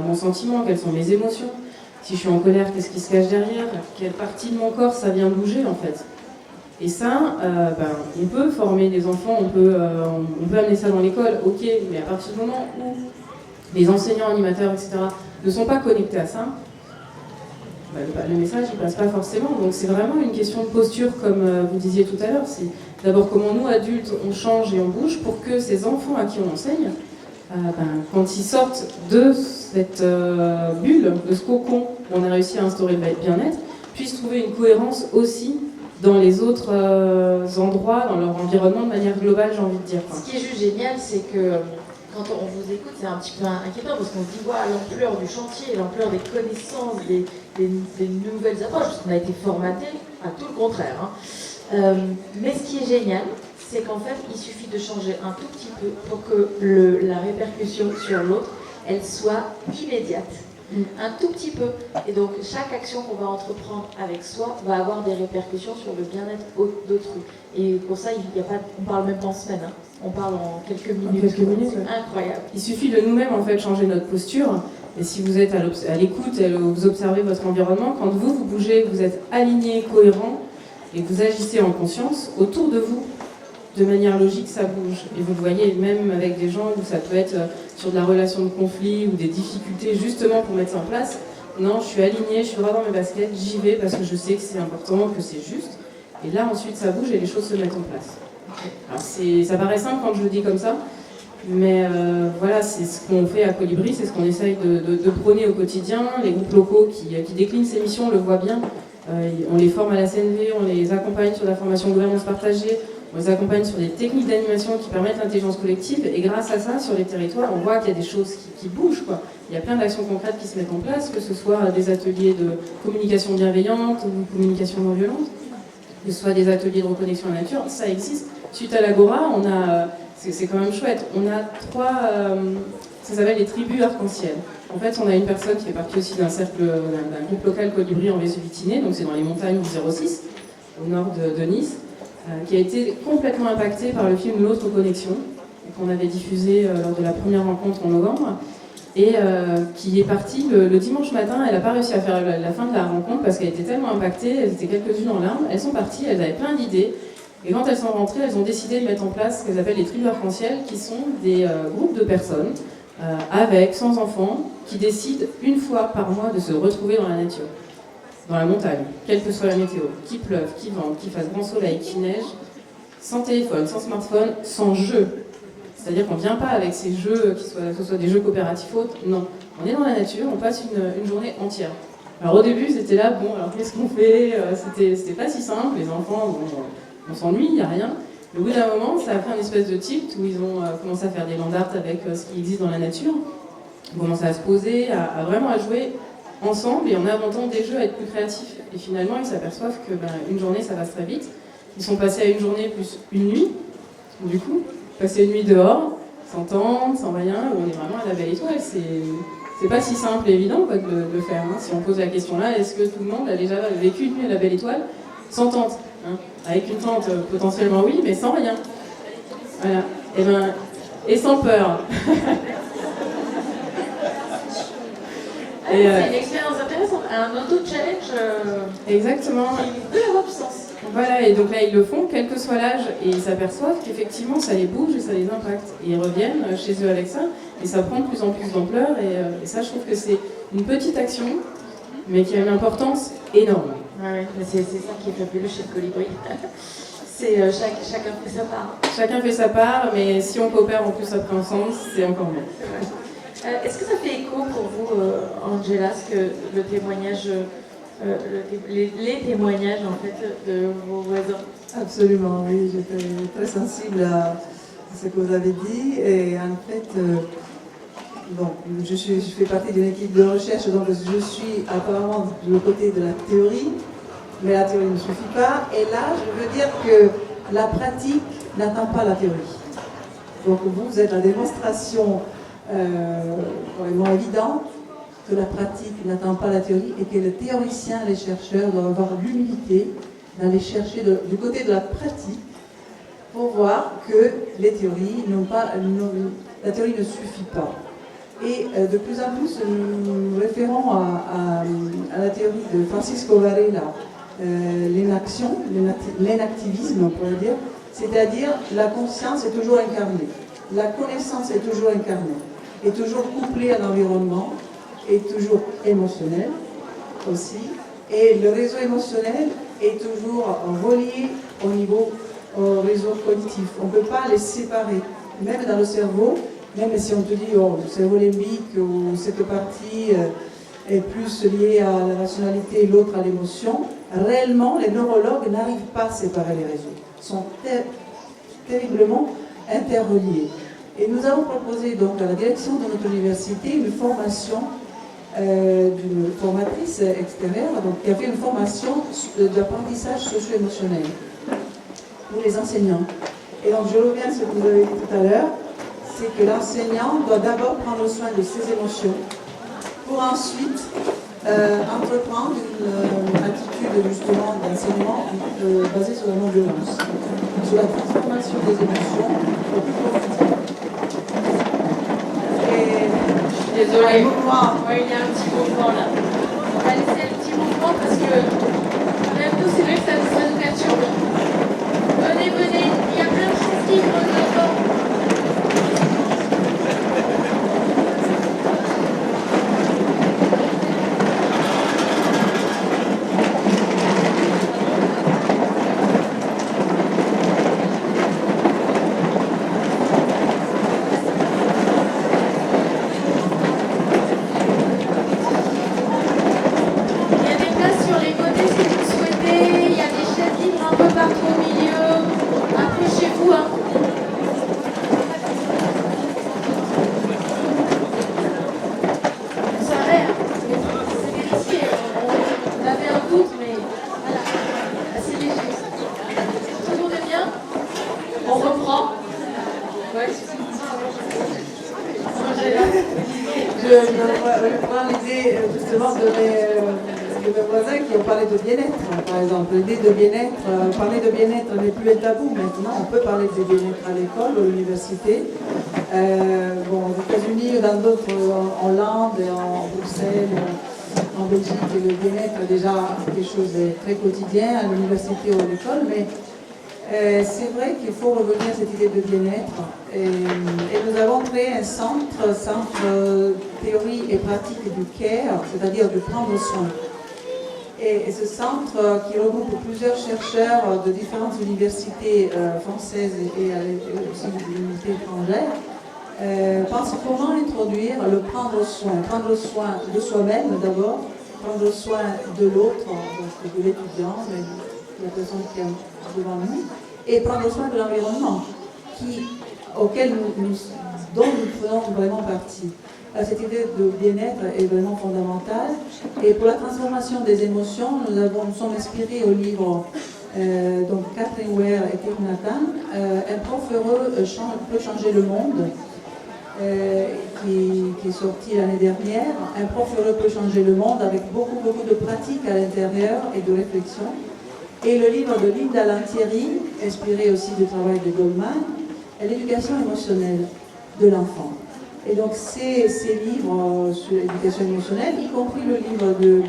mon sentiment, quelles sont mes émotions. Si je suis en colère, qu'est-ce qui se cache derrière? Quelle partie de mon corps ça vient bouger en fait? Et ça, on peut former des enfants, on peut amener ça dans l'école, ok, mais à partir du moment où les enseignants, animateurs, etc. ne sont pas connectés à ça, le message ne passe pas forcément. Donc c'est vraiment une question de posture, comme vous disiez tout à l'heure. C'est d'abord comment nous, adultes, on change et on bouge pour que ces enfants à qui on enseigne, quand ils sortent de cette bulle, de ce cocon où on a réussi à instaurer le bien-être, puissent trouver une cohérence aussi dans les autres endroits, dans leur environnement de manière globale, j'ai envie de dire. Ce qui est juste génial, c'est que quand on vous écoute, c'est un petit peu inquiétant parce qu'on se dit, voilà, l'ampleur du chantier, l'ampleur des connaissances, des nouvelles approches, parce qu'on a été formaté à tout le contraire. Hein. Mais ce qui est génial, c'est qu'en fait, il suffit de changer un tout petit peu pour que la répercussion sur l'autre, elle soit immédiate. Un tout petit peu. Et donc, chaque action qu'on va entreprendre avec soi va avoir des répercussions sur le bien-être d'autrui. Et pour ça, on parle même pas en semaine. Hein. On parle en quelques minutes. C'est incroyable. Il suffit de nous-mêmes en fait changer notre posture. Et si vous êtes à l'écoute et vous observez votre environnement, quand vous bougez, vous êtes aligné, cohérent, et vous agissez en conscience, autour de vous, de manière logique, ça bouge. Et vous le voyez même avec des gens où ça peut être sur de la relation de conflit ou des difficultés justement pour mettre ça en place. Non, je suis alignée, je suis droit dans mes baskets, j'y vais parce que je sais que c'est important, que c'est juste. Et là, ensuite, ça bouge et les choses se mettent en place. Alors, ça paraît simple quand je le dis comme ça, mais voilà, c'est ce qu'on fait à Colibri, c'est ce qu'on essaye de prôner au quotidien. Les groupes locaux qui déclinent ces missions le voient bien. On les forme à la CNV, on les accompagne sur la formation gouvernance partagée, on les accompagne sur des techniques d'animation qui permettent l'intelligence collective, et grâce à ça, sur les territoires, on voit qu'il y a des choses qui bougent, quoi. Il y a plein d'actions concrètes qui se mettent en place, que ce soit des ateliers de communication bienveillante ou communication non violente, que ce soit des ateliers de reconnexion à la nature, ça existe. Suite à l'Agora, c'est quand même chouette, on a 3, ça s'appelle les tribus arc-en-ciel. En fait, on a une personne qui fait partie aussi d'un groupe local Colibri en Vézuvitiné, donc c'est dans les montagnes du 06, au nord de Nice, qui a été complètement impactée par le film L'autre connexion, qu'on avait diffusé lors de la première rencontre en novembre, et qui est partie le dimanche matin. Elle n'a pas réussi à faire la fin de la rencontre parce qu'elle était tellement impactée, elles étaient quelques-unes en larmes, elles sont parties, elles avaient plein d'idées, Et quand elles sont rentrées, elles ont décidé de mettre en place ce qu'elles appellent les tribus arc-en-ciel, qui sont des groupes de personnes avec, sans enfants, qui décident une fois par mois de se retrouver dans la nature, dans la montagne, quelle que soit la météo, qu'il pleuve, qu'il vente, qu'il fasse grand soleil, qu'il neige, sans téléphone, sans smartphone, sans jeu. C'est-à-dire qu'on ne vient pas avec ces jeux, que ce soit des jeux coopératifs autres, non. On est dans la nature, on passe une journée entière. Alors au début, c'était là, bon, alors qu'est-ce qu'on fait? C'était pas si simple, les enfants, bon, on s'ennuie, il n'y a rien. Au bout d'un moment, ça a fait un espèce de tilt où ils ont commencé à faire des land art avec ce qui existe dans la nature. Ils ont commencé à se poser, à vraiment à jouer ensemble et en inventant des jeux à être plus créatifs. Et finalement, ils s'aperçoivent que une journée, ça passe très vite. Ils sont passés à une journée plus une nuit. Du coup, passer une nuit dehors, sans tente, sans rien, où on est vraiment à la belle étoile. C'est pas si simple et évident quoi, de le faire. Hein. Si on pose la question là, est-ce que tout le monde a déjà vécu une nuit à la belle étoile sans tente hein. Avec une tente, potentiellement oui, mais sans rien. Voilà. Et sans peur. C'est une expérience intéressante, un auto-challenge Exactement. qui peut avoir du sens. Voilà, et donc là ils le font, quel que soit l'âge, et ils s'aperçoivent qu'effectivement ça les bouge et ça les impacte. Et ils reviennent chez eux avec ça, et ça prend de plus en plus d'ampleur, et ça je trouve que c'est une petite action, mais qui a une importance énorme. Ouais, c'est ça qui est fabuleux chez le Colibri. C'est chacun fait sa part. Chacun fait sa part, mais si on coopère en plus après ensemble, c'est encore mieux. Est-ce que ça fait écho pour vous, Angela, ce que le témoignage, les témoignages en fait de vos voisins? Absolument, oui, j'étais très sensible à ce que vous avez dit. Et en fait, bon, je fais partie d'une équipe de recherche, donc je suis apparemment du côté de la théorie, mais la théorie ne suffit pas. Et là, je veux dire que la pratique n'attend pas la théorie. Donc vous êtes la démonstration vraiment évidente que la pratique n'attend pas la théorie et que les théoriciens, les chercheurs doivent avoir l'humilité d'aller chercher du côté de la pratique pour voir que les théories la théorie ne suffit pas. Et de plus en plus, nous nous référons à la théorie de Francisco Varela, l'inaction, l'inactivisme, on pourrait dire, c'est-à-dire la conscience est toujours incarnée, la connaissance est toujours incarnée, est toujours couplée à l'environnement, est toujours émotionnel aussi, et le réseau émotionnel est toujours relié au réseau cognitif. On ne peut pas les séparer, même dans le cerveau, même si on te dit le cerveau limbique ou cette partie est plus liée à la rationalité et l'autre à l'émotion, réellement les neurologues n'arrivent pas à séparer les réseaux, ils sont terriblement interreliés. Et nous avons proposé donc à la direction de notre université une formation d'une formatrice extérieure donc, qui a fait une formation d'apprentissage socio-émotionnel pour les enseignants. Et donc je reviens à ce que vous avez dit tout à l'heure, c'est que l'enseignant doit d'abord prendre soin de ses émotions pour ensuite entreprendre une attitude justement d'enseignement basée sur la non-violence, sur la transformation des émotions au plus profond. Désolée, ouais, il y a un petit mouvement là. On va laisser un petit mouvement parce que même nous, c'est vrai que ça nous perturbe. Venez, il y a plein de choses qui creusent devant. Je prends l'idée justement de mes voisins qui ont parlé de bien-être, par exemple. L'idée de bien-être, parler de bien-être n'est plus un tabou maintenant. On peut parler de bien-être à l'école, à l'université. Aux États-Unis, dans d'autres, en Hollande, en Bruxelles, en Belgique, le bien-être est déjà quelque chose de très quotidien à l'université ou à l'école. Mais C'est vrai qu'il faut revenir à cette idée de bien-être. Et nous avons créé un centre théorie et pratique du care, c'est-à-dire de prendre soin. Et ce centre qui regroupe plusieurs chercheurs de différentes universités françaises et aussi des universités étrangères, pense comment introduire le prendre soin de soi-même d'abord, prendre soin de l'autre, donc de l'étudiant, de la personne qui est devant nous, et prendre soin de l'environnement dont nous prenons vraiment partie. Cette idée de bien-être est vraiment fondamentale. Et pour la transformation des émotions, nous sommes inspirés au livre donc Catherine Ware et Thich Nhat Hanh, Un prof heureux peut changer le monde, qui est sorti l'année dernière. Un prof heureux peut changer le monde, avec beaucoup de pratiques à l'intérieur et de réflexion. Et le livre de Linda Lantieri, inspiré aussi du travail de Goldman, L'éducation émotionnelle de l'enfant. Et donc ces livres sur l'éducation émotionnelle, y compris le livre de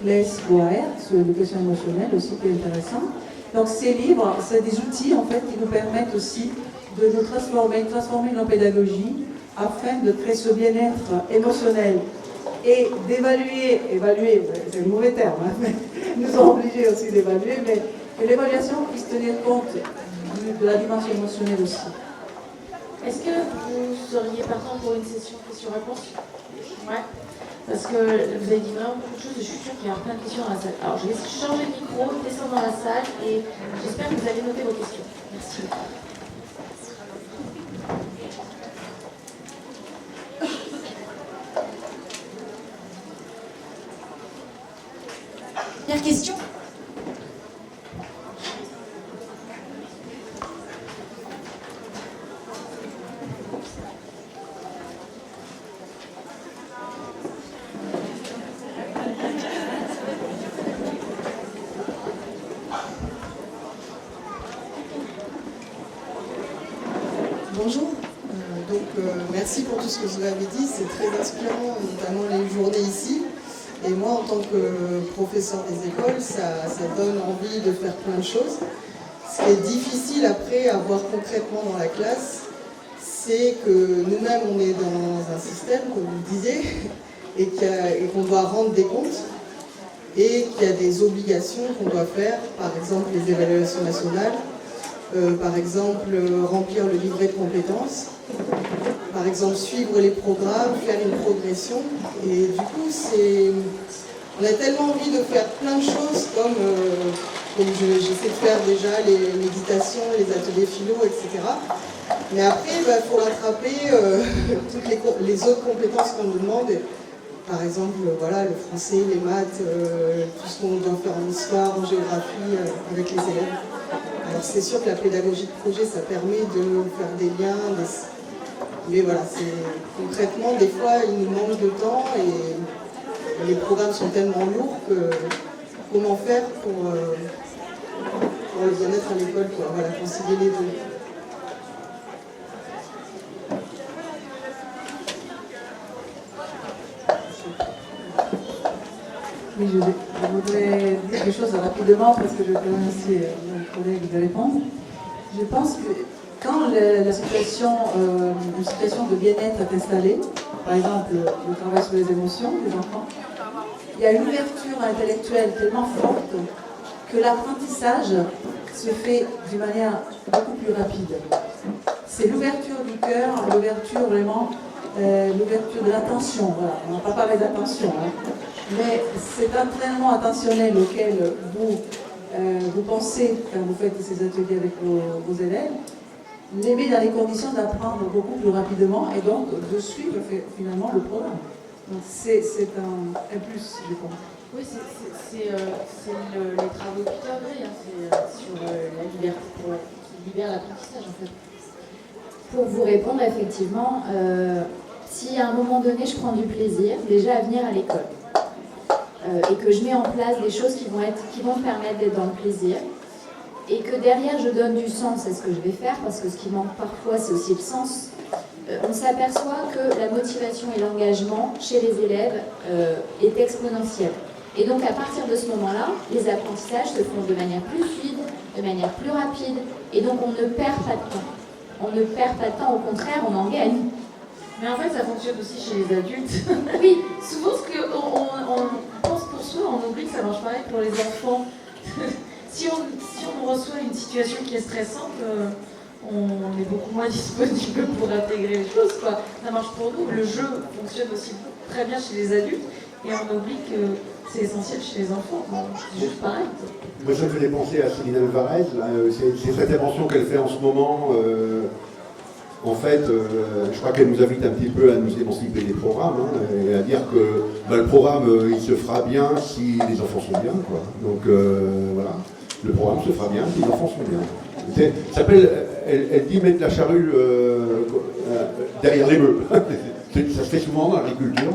Claes Boer sur l'éducation émotionnelle aussi, qui est intéressant. Donc ces livres, c'est des outils en fait qui nous permettent aussi de nous transformer nos pédagogies afin de créer ce bien-être émotionnel et d'évaluer, c'est un mauvais terme, hein, mais nous sommes obligés aussi d'évaluer, mais que l'évaluation puisse tenir compte de la dimension émotionnelle aussi. Est-ce que vous seriez partant pour une session questions-réponses? Ouais. Parce que vous avez dit vraiment beaucoup de choses et je suis sûre qu'il y a plein de questions dans la salle. Alors je vais changer le micro, descendre dans la salle et j'espère que vous avez noté vos questions. Merci. Première question. Bonjour. Merci pour tout ce que vous avez dit, c'est très inspirant, notamment les journées ici. Et moi, en tant que professeur des écoles, ça donne envie de faire plein de choses. Ce qui est difficile après à voir concrètement dans la classe, c'est que nous-mêmes, on est dans un système, comme vous le disiez, et qu'on doit rendre des comptes, et qu'il y a des obligations qu'on doit faire, par exemple les évaluations nationales, par exemple remplir le livret de compétences, par exemple suivre les programmes, faire une progression. Et du coup, on a tellement envie de faire plein de choses, comme j'essaie de faire déjà les méditations, les ateliers philo, etc. Mais après, il faut rattraper toutes les autres compétences qu'on nous demande. Par exemple, voilà, le français, les maths, tout ce qu'on doit faire en histoire, en géographie, avec les élèves. Alors c'est sûr que la pédagogie de projet, ça permet de faire des liens, mais voilà, concrètement, des fois, il nous manque de temps et les programmes sont tellement lourds que comment faire pour le bien-être à l'école, voilà, concilier les deux. Oui, je voudrais dire des choses rapidement parce que je connais aussi mon collègue de répondre. Je pense que quand une situation de bien-être est installée, par exemple le travail sur les émotions des enfants, il y a une ouverture intellectuelle tellement forte que l'apprentissage se fait d'une manière beaucoup plus rapide. C'est l'ouverture du cœur, l'ouverture vraiment, l'ouverture de l'attention. Voilà. On n'a pas parlé d'attention, hein. Mais cet entraînement attentionnel auquel vous pensez quand vous faites ces ateliers avec vos élèves, les met dans les conditions d'apprendre beaucoup plus rapidement et donc de suivre finalement le programme. Donc c'est un plus, je pense. Oui, c'est les travaux de Peter Gray, hein, c'est sur la liberté, qui libère l'apprentissage en fait. Pour vous répondre, effectivement, si à un moment donné je prends du plaisir déjà à venir à l'école et que je mets en place des choses qui vont me permettre d'être dans le plaisir et que derrière je donne du sens à ce que je vais faire, parce que ce qui manque parfois c'est aussi le sens, on s'aperçoit que la motivation et l'engagement chez les élèves est exponentielle. Et donc à partir de ce moment-là, les apprentissages se font de manière plus fluide, de manière plus rapide, et donc on ne perd pas de temps. On ne perd pas de temps, au contraire, on en gagne. Mais en fait, ça fonctionne aussi chez les adultes. Oui. Souvent, ce qu'on pense pour soi, on oublie que ça marche pareil pour les enfants. si on reçoit une situation qui est stressante, on est beaucoup moins disponible pour intégrer les choses, quoi. Ça marche pour nous. Le jeu fonctionne aussi très bien chez les adultes, et on oublie que c'est essentiel chez les enfants. C'est juste pareil. Moi, ça me faisait penser à Céline Alvarez. C'est cette intervention qu'elle fait en ce moment. En fait, je crois qu'elle nous invite un petit peu à nous émanciper des programmes, et à dire que le programme, il se fera bien si les enfants sont bien, quoi. Donc voilà, le programme se fera bien si les enfants sont bien. Elle dit mettre la charrue derrière les bœufs. Ça se fait souvent dans l'agriculture.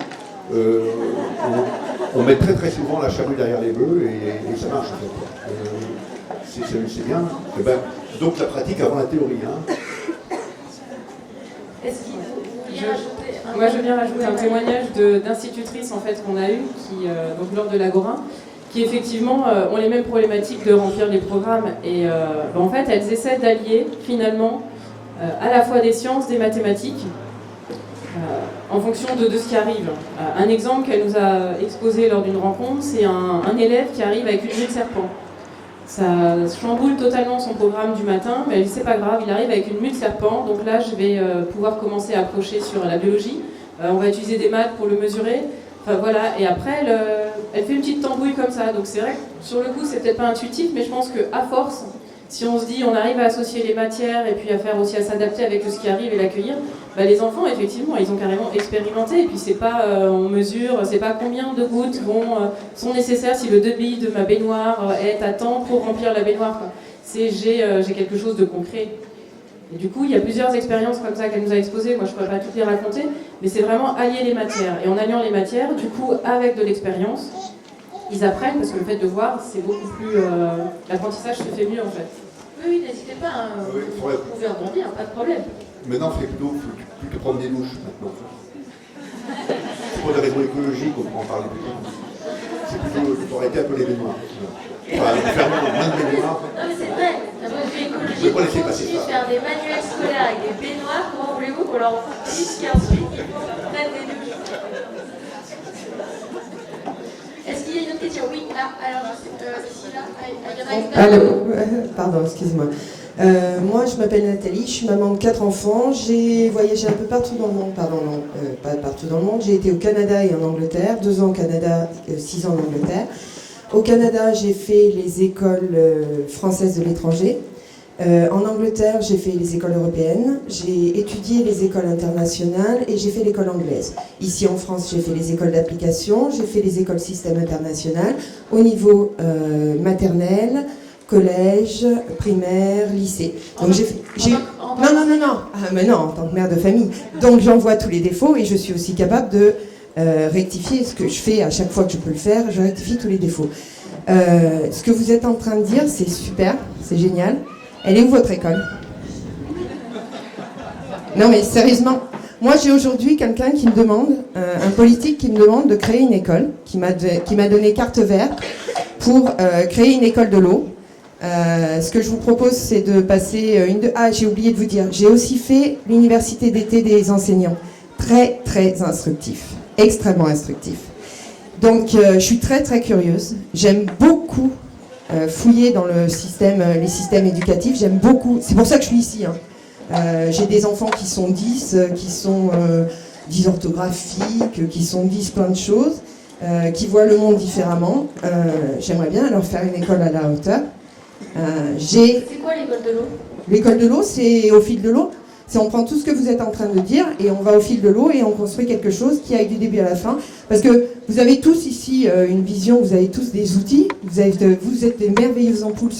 On met très très souvent la charrue derrière les bœufs et ça marche en fait. C'est bien. Donc la pratique avant la théorie. Est-ce qu'il faut rajouter Moi, je viens rajouter un témoignage d'institutrices en fait qu'on a eu, donc lors de l'Agora, qui effectivement ont les mêmes problématiques de remplir les programmes. Et en fait, elles essaient d'allier finalement à la fois des sciences, des mathématiques, en fonction de ce qui arrive. Un exemple qu'elle nous a exposé lors d'une rencontre, c'est un élève qui arrive avec une grille de serpent. Ça chamboule totalement son programme du matin, mais elle dit c'est pas grave, il arrive avec une mue de serpent, donc là je vais pouvoir commencer à approcher sur la biologie, on va utiliser des maths pour le mesurer, enfin voilà, et après elle fait une petite tambouille comme ça, donc c'est vrai que sur le coup c'est peut-être pas intuitif, mais je pense qu'à force, si on se dit on arrive à associer les matières et puis à faire aussi à s'adapter avec ce qui arrive et l'accueillir, les enfants effectivement ils ont carrément expérimenté, et puis c'est pas on mesure, c'est pas combien de gouttes sont nécessaires si le débit de ma baignoire est à temps pour remplir la baignoire, quoi. C'est j'ai quelque chose de concret. Et du coup il y a plusieurs expériences comme ça qu'elle nous a exposées, moi je pourrais pas toutes les raconter, mais c'est vraiment allier les matières, et en alliant les matières, du coup avec de l'expérience, ils apprennent, parce que le fait de voir, c'est beaucoup plus... l'apprentissage se fait mieux en fait. Oui, n'hésitez pas, vous pouvez rebondir, pas de problème. Maintenant, c'est plutôt prendre des douches maintenant. C'est pour des raisons écologiques, on peut en parler plus tard. C'est plutôt pour arrêter un peu les baignoires. Enfin, faire moins de baignoires. Non mais c'est vrai, d'un point de vue écologique, Je peux pas laisser on passer continue de ça. faire des manuels scolaires avec des baignoires, comment voulez-vous qu'on leur dise qu'ensuite ils prennent des douches? Est-ce qu'il y a une autre question? Oui, là, alors ici, là, il y en a une. Allô, pardon, excusez-moi. Moi, je m'appelle Nathalie, je suis maman de 4 enfants. J'ai voyagé un peu partout dans le monde, pardon, non, pas partout dans le monde. J'ai été au Canada et en Angleterre, 2 ans au Canada, 6 ans en Angleterre. Au Canada, j'ai fait les écoles françaises de l'étranger. En Angleterre, j'ai fait les écoles européennes, j'ai étudié les écoles internationales et j'ai fait l'école anglaise. Ici en France, j'ai fait les écoles d'application, j'ai fait les écoles système international au niveau maternel, collège, primaire, lycée. Donc non, mais non, en tant que mère de famille. Donc j'en vois tous les défauts et je suis aussi capable de rectifier ce que je fais à chaque fois que je peux le faire, je rectifie tous les défauts. Ce que vous êtes en train de dire, c'est super, c'est génial. Elle est où votre école? Non mais sérieusement, moi j'ai aujourd'hui quelqu'un qui me demande, un politique qui me demande de créer une école, qui m'a donné carte verte pour créer une école de l'eau. Ce que je vous propose, c'est de passer j'ai oublié de vous dire, j'ai aussi fait l'université d'été des enseignants. Très très instructif, extrêmement instructif. Donc je suis très très curieuse, j'aime beaucoup fouiller dans les systèmes éducatifs, j'aime beaucoup, c'est pour ça que je suis ici. J'ai des enfants qui sont 10, qui sont 10 orthographiques, qui sont 10 plein de choses, qui voient le monde différemment. J'aimerais bien leur faire une école à la hauteur. C'est quoi l'école de l'eau? L'école de l'eau, c'est au fil de l'eau. On prend tout ce que vous êtes en train de dire et on va au fil de l'eau et on construit quelque chose qui aille du début à la fin. Parce que vous avez tous ici une vision, vous avez tous des outils, vous êtes des merveilleuses ampoules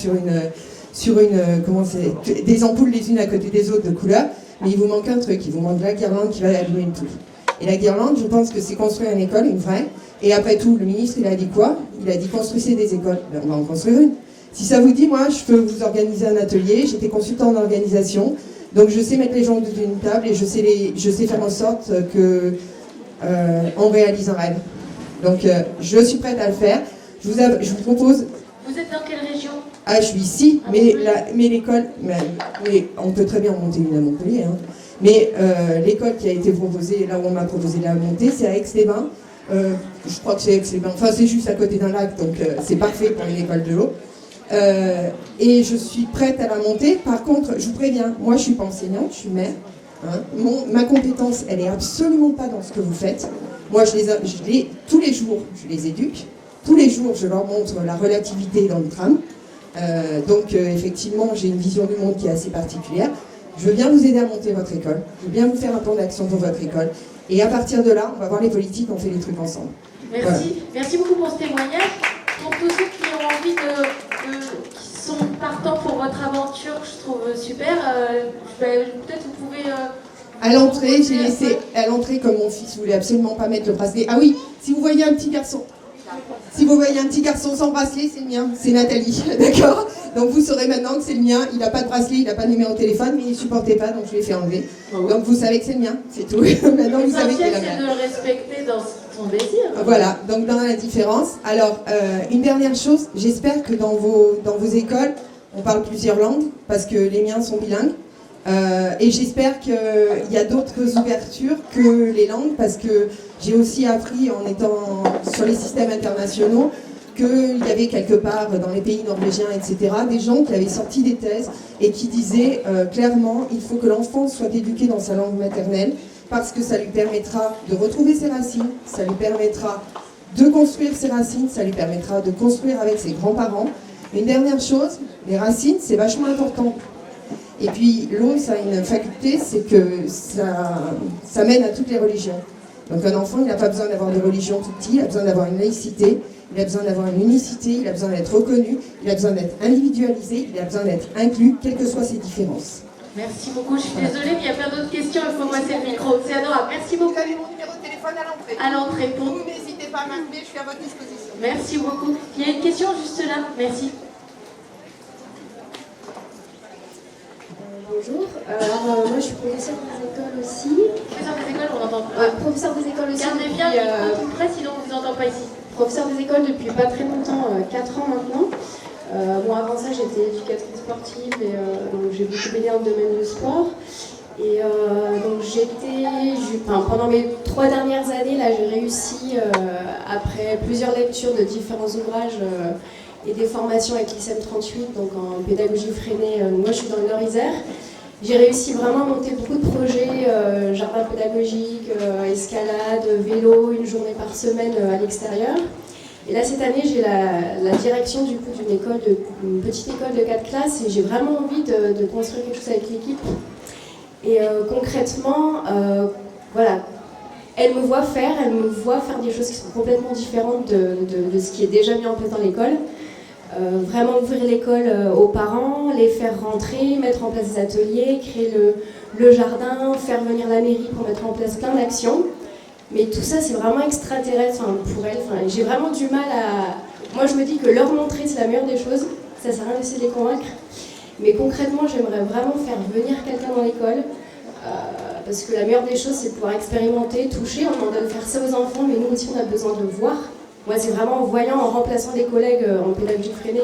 des ampoules les unes à côté des autres de couleur, mais il vous manque un truc, il vous manque la guirlande qui va allumer le tout. Et la guirlande, je pense que c'est construire une école, une vraie. Et après tout, le ministre, il a dit quoi? Il a dit construisez des écoles. Ben, on va en construire une. Si ça vous dit, moi, je peux vous organiser un atelier. J'étais consultant en organisation. Donc je sais mettre les gens autour d'une table et je sais faire en sorte que on réalise un rêve. Donc je suis prête à le faire. Je vous propose... Vous êtes dans quelle région? Ah, je suis ici, mais l'école... Mais on peut très bien monter une à Montpellier. Hein. Mais l'école qui a été proposée, là où on m'a proposé de la monter, c'est à Aix-les-Bains. Je crois que c'est Aix-les-Bains. Enfin, c'est juste à côté d'un lac, donc c'est parfait pour une école de l'eau. Et je suis prête à la monter. Par contre, je vous préviens, moi je suis pas enseignante, je suis mère. Hein. Ma compétence, elle est absolument pas dans ce que vous faites. Moi, tous les jours, je les éduque. Tous les jours, je leur montre la relativité dans le tram. Donc, effectivement, j'ai une vision du monde qui est assez particulière. Je veux bien vous aider à monter votre école. Je veux bien vous faire un plan d'action pour votre école. Et à partir de là, on va voir les politiques, on fait les trucs ensemble. Merci. Voilà. Merci beaucoup pour ce témoignage. Pour tous ceux qui ont envie qui sont partants pour votre aventure, je trouve super. Peut-être vous pouvez... À l'entrée, j'ai laissé à l'entrée, comme mon fils voulait absolument pas mettre le bracelet. Ah oui, si vous voyez un petit garçon. Si vous voyez un petit garçon sans bracelet, c'est le mien, c'est Nathalie, d'accord? Donc vous saurez maintenant que c'est le mien, il n'a pas de bracelet, il n'a pas de numéro de téléphone, mais il ne supportait pas, donc je l'ai fait enlever. Donc vous savez que c'est le mien, c'est tout. Maintenant vous savez que c'est la mienne. C'est de le respecter dans son désir. Voilà, donc dans la différence. Alors, une dernière chose, j'espère que dans vos écoles, on parle plusieurs langues, parce que les miens sont bilingues. Et j'espère qu'il y a d'autres ouvertures que les langues, parce que j'ai aussi appris en étant sur les systèmes internationaux qu'il y avait quelque part dans les pays norvégiens, etc., des gens qui avaient sorti des thèses et qui disaient clairement il faut que l'enfant soit éduqué dans sa langue maternelle parce que ça lui permettra de retrouver ses racines, ça lui permettra de construire ses racines, ça lui permettra de construire avec ses grands-parents. Une dernière chose, les racines, c'est vachement important. Et puis l'eau, ça a une faculté, c'est que ça mène à toutes les religions. Donc un enfant, il n'a pas besoin d'avoir de religion tout petit, il a besoin d'avoir une laïcité, il a besoin d'avoir une unicité, il a besoin d'être reconnu, il a besoin d'être individualisé, il a besoin d'être inclus, quelles que soient ses différences. Merci beaucoup, je suis désolée, mais il y a plein d'autres questions, il faut passer le micro. C'est adorable, merci beaucoup. Vous avez mon numéro de téléphone à l'entrée. À l'entrée, pour... Vous n'hésitez pas à m'appeler, je suis à votre disposition. Merci beaucoup. Il y a une question juste là, merci. Bonjour, alors moi je suis professeure des écoles aussi. Professeur des écoles, on entend. Professeur des écoles aussi. Gardez bien le micro tout près, sinon on ne vous entend pas ici. Professeur des écoles depuis pas très longtemps, 4 ans maintenant. Bon, avant ça j'étais éducatrice sportive et donc j'ai beaucoup aidé dans le domaine du sport. Et donc pendant mes 3 dernières années, là j'ai réussi, après plusieurs lectures de différents ouvrages et des formations avec l'ICEM 38, donc en pédagogie freinée, moi je suis dans le Nord-Isère. J'ai réussi vraiment à monter beaucoup de projets, jardin pédagogique, escalade, vélo, une journée par semaine à l'extérieur. Et là cette année j'ai la direction du coup d'une petite école de 4 classes et j'ai vraiment envie de construire quelque chose avec l'équipe. Et concrètement, voilà, elle me voit faire des choses qui sont complètement différentes de ce qui est déjà mis en place dans l'école. Vraiment ouvrir l'école aux parents, les faire rentrer, mettre en place des ateliers, créer le jardin, faire venir la mairie pour mettre en place plein d'actions. Mais tout ça, c'est vraiment extraterrestre pour elle. J'ai vraiment du mal à... Moi, je me dis que leur montrer, c'est la meilleure des choses. Ça sert à rien d'essayer de les convaincre. Mais concrètement, j'aimerais vraiment faire venir quelqu'un dans l'école. Parce que la meilleure des choses, c'est de pouvoir expérimenter, toucher. On demande de faire ça aux enfants, mais nous aussi, on a besoin de voir. Moi, c'est vraiment en voyant, en remplaçant des collègues en pédagogie freinée,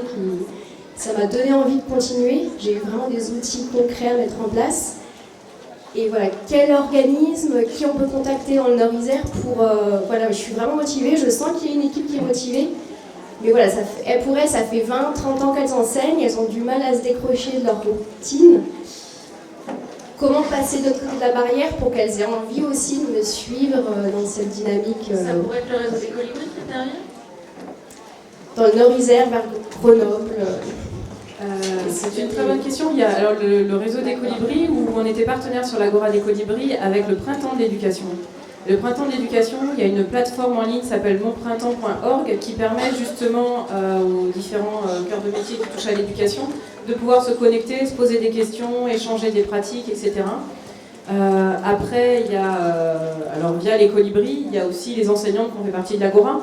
ça m'a donné envie de continuer. J'ai eu vraiment des outils concrets à mettre en place. Et voilà, quel organisme, qui on peut contacter dans le Nord-Isère pour... voilà, je suis vraiment motivée, je sens qu'il y a une équipe qui est motivée. Mais voilà, pour elles, ça fait 20-30 ans qu'elles enseignent, elles ont du mal à se décrocher de leur routine. Comment passer de l'autre côté de la barrière pour qu'elles aient envie aussi de me suivre dans cette dynamique Ça pourrait être le réseau des colibris, c'est derrière? Dans le Nord-Isère, vers Grenoble. C'est une très bonne question. Il y a alors le réseau des colibris où on était partenaire sur l'Agora des colibris avec le Printemps de l'éducation. Le Printemps de l'éducation, il y a une plateforme en ligne qui s'appelle monprintemps.org qui permet justement aux différents cœurs de métier qui touchent à l'éducation de pouvoir se connecter, se poser des questions, échanger des pratiques, etc. Après, il y a, alors via les colibris, il y a aussi les enseignants qui ont fait partie de l'Agora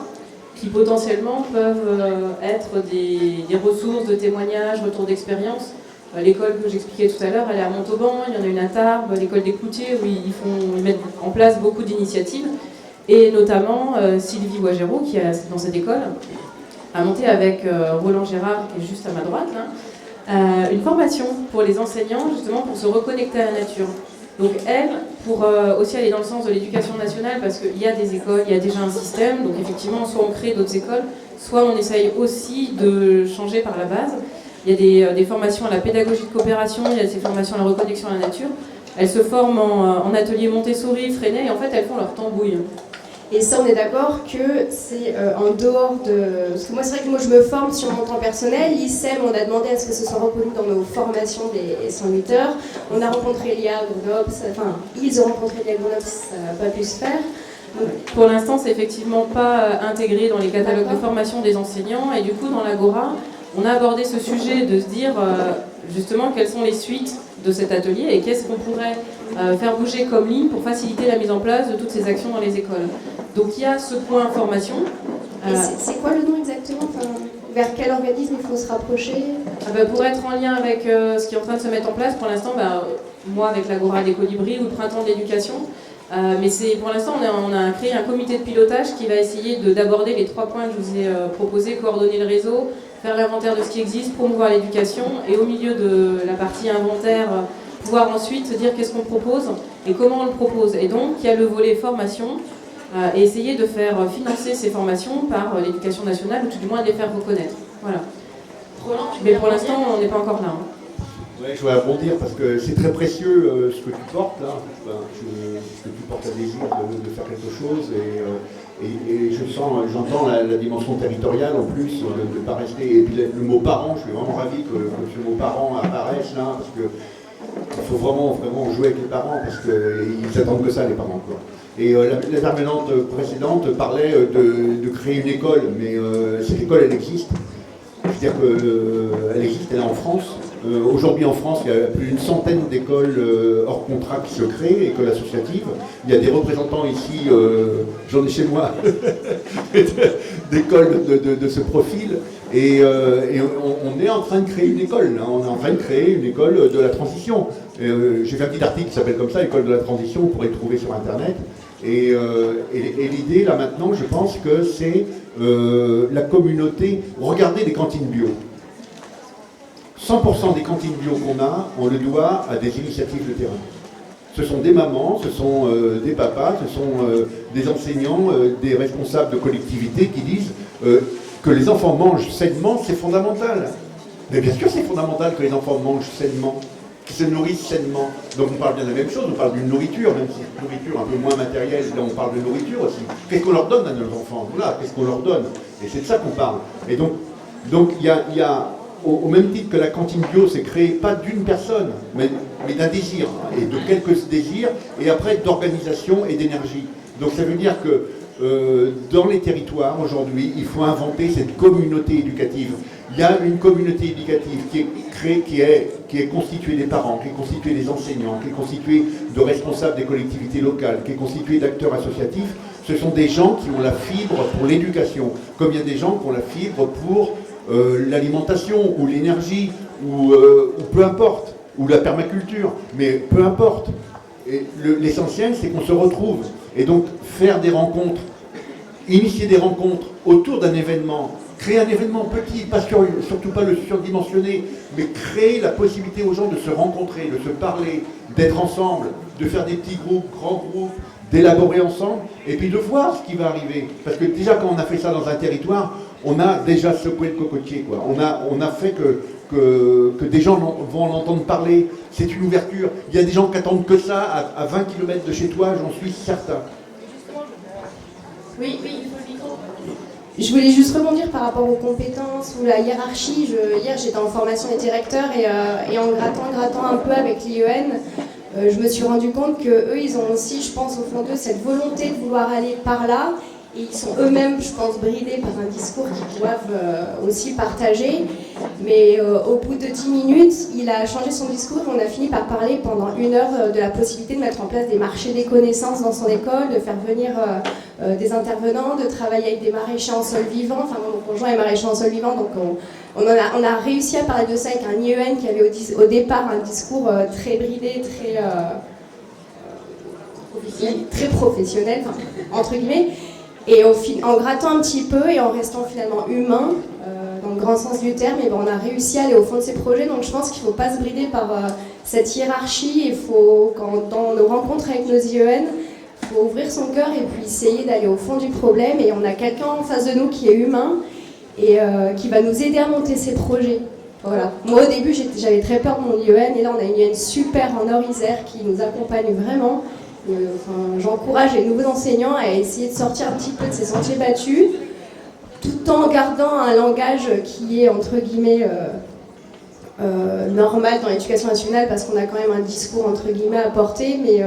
qui potentiellement peuvent être des ressources de témoignages, retours d'expérience. L'école que j'expliquais tout à l'heure, elle est à Montauban, il y en a une à Tarbes, l'école des Cloutiers où ils mettent en place beaucoup d'initiatives. Et notamment Sylvie Ouagero, qui est dans cette école, a monté avec Roland Gérard, qui est juste à ma droite, là, une formation pour les enseignants, justement pour se reconnecter à la nature. Donc elle, pour aussi aller dans le sens de l'éducation nationale, parce qu'il y a des écoles, il y a déjà un système, donc effectivement, soit on crée d'autres écoles, soit on essaye aussi de changer par la base. Il y a des formations à la pédagogie de coopération, il y a des formations à la reconnexion à la nature. Elles se forment en atelier Montessori, Freinet, et en fait, elles font leur tambouille. Et ça, on est d'accord que c'est en dehors de... Parce que moi, c'est vrai que moi, je me forme sur mon temps personnel. L'ICEM, on a demandé à ce que ce soit reconnu dans nos formations des 108 heures. On a rencontré l'IA à Grenoble, enfin, ils ont rencontré l'IA à Grenoble, ça n'a pas pu se faire. Donc, pour l'instant, c'est effectivement pas intégré dans les catalogues de formation des enseignants. Et du coup, dans l'Agora, on a abordé ce sujet de se dire, justement, quelles sont les suites de cet atelier et qu'est-ce qu'on pourrait faire bouger comme ligne pour faciliter la mise en place de toutes ces actions dans les écoles. Donc il y a ce point formation. Et c'est quoi le nom exactement, enfin, vers quel organisme il faut se rapprocher? Pour être en lien avec ce qui est en train de se mettre en place, pour l'instant, moi avec l'Agora des Colibris ou le Printemps de l'éducation, mais pour l'instant on a créé un comité de pilotage qui va essayer d'aborder les 3 points que je vous ai proposés, coordonner le réseau, faire l'inventaire de ce qui existe, promouvoir l'éducation, et au milieu de la partie inventaire, pouvoir ensuite se dire qu'est-ce qu'on propose et comment on le propose. Et donc, il y a le volet formation, et essayer de faire financer ces formations par l'éducation nationale, ou tout du moins de les faire reconnaître. Voilà. Mais pour l'instant, on n'est pas encore là. Ouais, je voudrais rebondir parce que c'est très précieux ce que tu portes là. Ce que tu portes à désir de faire quelque chose et j'entends la dimension territoriale en plus, de ne pas rester. Et puis le mot parent, je suis vraiment ravi que ce mot parent apparaisse là parce que il faut vraiment jouer avec les parents parce qu'ils attendent que ça, les parents, quoi. Et l'intervenante précédente parlait de créer une école, mais cette école, elle existe. C'est-à-dire qu'elle existe, elle est en France. Aujourd'hui en France, il y a plus d'une centaine d'écoles hors contrat qui se créent, écoles associatives. Il y a des représentants ici, j'en ai chez moi, d'écoles de ce profil. Et on est en train de créer une école, hein. On est en train de créer une école de la transition. J'ai fait un petit article qui s'appelle comme ça, École de la transition, vous pourrez le trouver sur Internet. Et l'idée, là maintenant, je pense que c'est la communauté. Regardez les cantines bio. 100% des cantines bio qu'on a, on le doit à des initiatives de terrain. Ce sont des mamans, ce sont des papas, ce sont des enseignants, des responsables de collectivités qui disent que les enfants mangent sainement, c'est fondamental. Mais bien sûr c'est fondamental que les enfants mangent sainement, qu'ils se nourrissent sainement. Donc on parle bien de la même chose, on parle d'une nourriture, même si c'est une nourriture un peu moins matérielle, là on parle de nourriture aussi. Qu'est-ce qu'on leur donne à nos enfants? Voilà, qu'est-ce qu'on leur donne? Et c'est de ça qu'on parle. Et donc il y a au même titre que la cantine bio s'est créée, pas d'une personne, mais d'un désir, hein, et de quelques désirs, et après d'organisation et d'énergie. Donc ça veut dire que dans les territoires, aujourd'hui, il faut inventer cette communauté éducative. Il y a une communauté éducative qui est créée, qui est constituée des parents, qui est constituée des enseignants, qui est constituée de responsables des collectivités locales, qui est constituée d'acteurs associatifs. Ce sont des gens qui ont la fibre pour l'éducation, comme il y a des gens qui ont la fibre pour l'alimentation, ou l'énergie, ou peu importe, ou la permaculture, mais peu importe. L'essentiel, c'est qu'on se retrouve. Et donc, faire des rencontres, initier des rencontres autour d'un événement, créer un événement petit, surtout pas le surdimensionner, mais créer la possibilité aux gens de se rencontrer, de se parler, d'être ensemble, de faire des petits groupes, grands groupes, d'élaborer ensemble, et puis de voir ce qui va arriver. Parce que déjà, quand on a fait ça dans un territoire, on a déjà secoué le cocotier, quoi. On a fait que des gens vont en entendre parler. C'est une ouverture. Il y a des gens qui attendent que ça à 20 km de chez toi, j'en suis certain. Oui, il faut le micro. Je voulais juste rebondir par rapport aux compétences ou la hiérarchie. Hier, j'étais en formation des directeurs et en grattant un peu avec l'IEN, je me suis rendu compte qu'eux, ils ont aussi, je pense, au fond d'eux, cette volonté de vouloir aller par là. Et ils sont eux-mêmes, je pense, bridés par un discours qu'ils doivent aussi partager. Mais au bout de 10 minutes, il a changé son discours et on a fini par parler pendant 1 heure de la possibilité de mettre en place des marchés des connaissances dans son école, de faire venir des intervenants, de travailler avec des maraîchers en sol vivant. Enfin, mon conjoint est maraîcher en sol vivant, donc on a réussi à parler de ça avec un IEN qui avait au départ un discours très bridé, très très professionnel, enfin, entre guillemets. Et en grattant un petit peu et en restant finalement humain, dans le grand sens du terme, et ben, on a réussi à aller au fond de ces projets. Donc je pense qu'il ne faut pas se brider par cette hiérarchie. Il faut, dans nos rencontres avec nos IEN, il faut ouvrir son cœur et puis essayer d'aller au fond du problème. Et on a quelqu'un en face de nous qui est humain et qui va nous aider à monter ces projets. Voilà. Moi au début j'avais très peur de mon IEN et là on a une IEN super en Nord-Isère qui nous accompagne vraiment. J'encourage les nouveaux enseignants à essayer de sortir un petit peu de ces sentiers battus tout en gardant un langage qui est entre guillemets normal dans l'éducation nationale parce qu'on a quand même un discours entre guillemets à porter, mais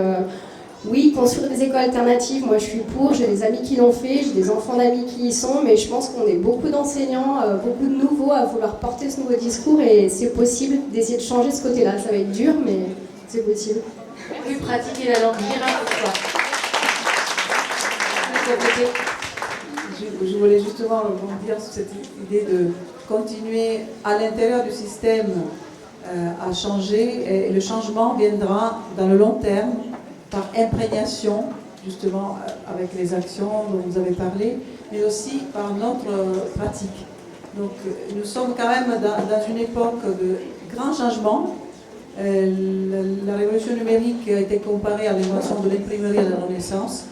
oui, construire des écoles alternatives, moi je suis pour, j'ai des amis qui l'ont fait, j'ai des enfants d'amis qui y sont, mais je pense qu'on est beaucoup d'enseignants, beaucoup de nouveaux à vouloir porter ce nouveau discours et c'est possible d'essayer de changer ce côté-là. Ça va être dur, mais c'est possible. Plus pratiquer la langue virale pour toi. Je voulais justement rebondir sur cette idée de continuer à l'intérieur du système à changer, et le changement viendra dans le long terme par imprégnation, justement avec les actions dont vous avez parlé, mais aussi par notre pratique. Donc nous sommes quand même dans une époque de grands changements. La révolution numérique a été comparée à l'invention de l'imprimerie à la Renaissance.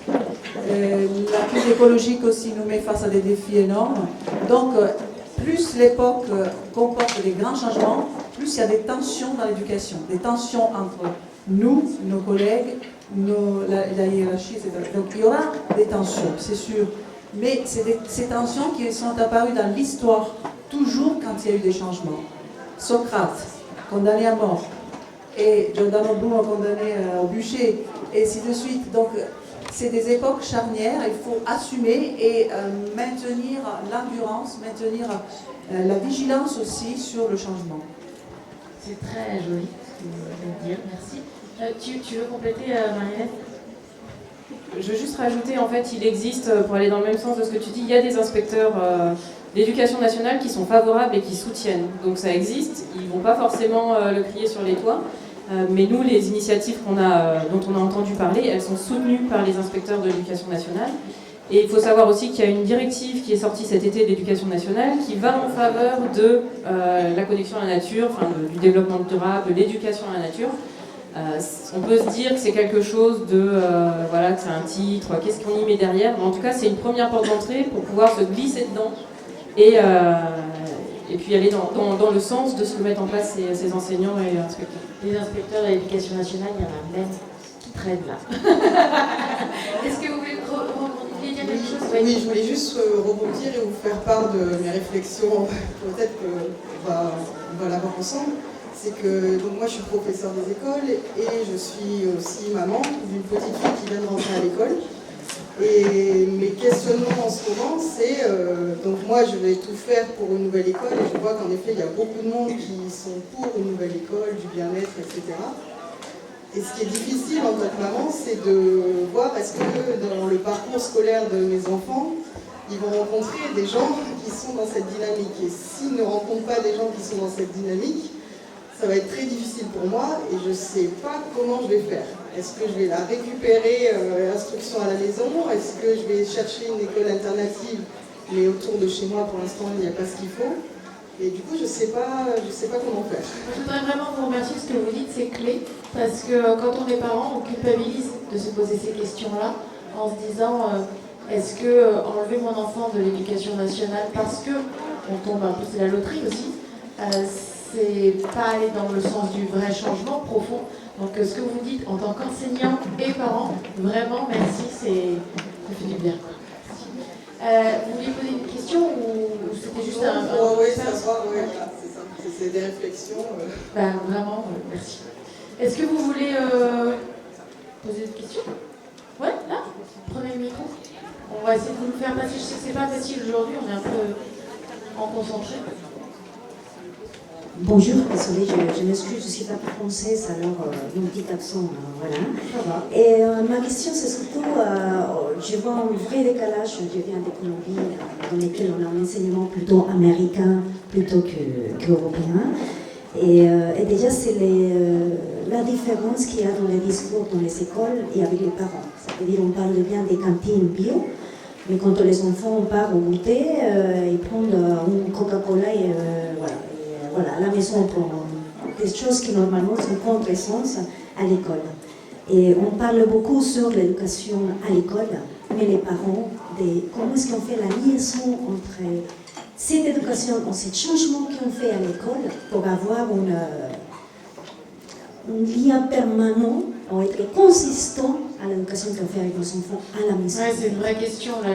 La crise écologique aussi nous met face à des défis énormes. Donc plus l'époque comporte des grands changements, plus il y a des tensions dans l'éducation, des tensions entre nous, nos collègues, la hiérarchie, etc. Donc il y aura des tensions, c'est sûr. Mais c'est ces tensions qui sont apparues dans l'histoire, toujours quand il y a eu des changements. Socrate, condamné à mort, et Giordano Bruno, condamné au bûcher, et ainsi de suite. Donc c'est des époques charnières, il faut assumer et maintenir l'endurance, maintenir la vigilance aussi sur le changement. C'est très joli ce que vous venez de dire, merci. Tu veux compléter, Marie-Hélène ? Je veux juste rajouter, en fait, il existe, pour aller dans le même sens de ce que tu dis, il y a des inspecteurs d'éducation nationale qui sont favorables et qui soutiennent. Donc ça existe, ils ne vont pas forcément le crier sur les toits, mais nous, les initiatives dont on a entendu parler, elles sont soutenues par les inspecteurs de l'éducation nationale. Et il faut savoir aussi qu'il y a une directive qui est sortie cet été de l'éducation nationale qui va en faveur de la connexion à la nature, enfin, du développement durable, de l'éducation à la nature. On peut se dire que c'est quelque chose de, voilà, que c'est un titre, qu'est-ce qu'on y met derrière, mais en tout cas c'est une première porte d'entrée pour pouvoir se glisser dedans et puis aller dans le sens de ce que mettent en place ces enseignants et inspecteurs. Les inspecteurs de l'éducation nationale, il y en a même qui traînent là. Est-ce que vous voulez dire quelque chose ? Oui, je voulais juste rebondir et vous faire part de mes réflexions, peut-être qu'on va l'avoir ensemble. C'est que donc moi je suis professeure des écoles et je suis aussi maman d'une petite fille qui vient de rentrer à l'école. Et mes questionnements en ce moment, c'est donc moi je vais tout faire pour une nouvelle école et je vois qu'en effet il y a beaucoup de monde qui sont pour une nouvelle école, du bien-être, etc. Et ce qui est difficile en tant que maman, c'est de voir est-ce que dans le parcours scolaire de mes enfants, ils vont rencontrer des gens qui sont dans cette dynamique. Et s'ils ne rencontrent pas des gens qui sont dans cette dynamique, ça va être très difficile pour moi et je ne sais pas comment je vais faire. Est-ce que je vais la récupérer, l'instruction à la maison? Est-ce que je vais chercher une école alternative? Mais autour de chez moi, pour l'instant, il n'y a pas ce qu'il faut. Et du coup, je ne sais pas comment faire. Je voudrais vraiment vous remercier, ce que vous dites, c'est clé. Parce que quand on est parent, on culpabilise de se poser ces questions-là en se disant est-ce que enlever mon enfant de l'éducation nationale parce que on tombe un peu, c'est la loterie aussi, c'est pas aller dans le sens du vrai changement profond. Donc ce que vous dites en tant qu'enseignant et parent, vraiment merci, ça fait du bien. Vous vouliez poser une question ou c'était juste Oui, ça va, ouais, c'est ça. C'est des réflexions. Vraiment, merci. Est-ce que vous voulez poser une question? Ouais, là, prenez le micro. On va essayer de vous le faire passer. Je sais que c'est pas facile aujourd'hui, on est un peu en concentré. Bonjour, désolée, je m'excuse, je ne suis pas française, alors mon petit accent, voilà. Et ma question, c'est surtout, je vois un vrai décalage, je viens des Colombies, dans lesquelles on a un enseignement plutôt américain plutôt qu'européen. Et déjà, c'est la différence qu'il y a dans les discours dans les écoles et avec les parents. Ça veut dire on parle bien des cantines bio, mais quand les enfants partent au goûter, ils prennent un Coca-Cola et voilà, à la maison on prend des choses qui normalement sont contre-essence à l'école. Et on parle beaucoup sur l'éducation à l'école, mais les parents, comment est-ce qu'on fait la liaison entre cette éducation, ces changements qu'on fait à l'école pour avoir un lien permanent, pour être consistant à l'éducation qu'on fait avec nos enfants à la maison. Ouais, c'est une vraie question, là,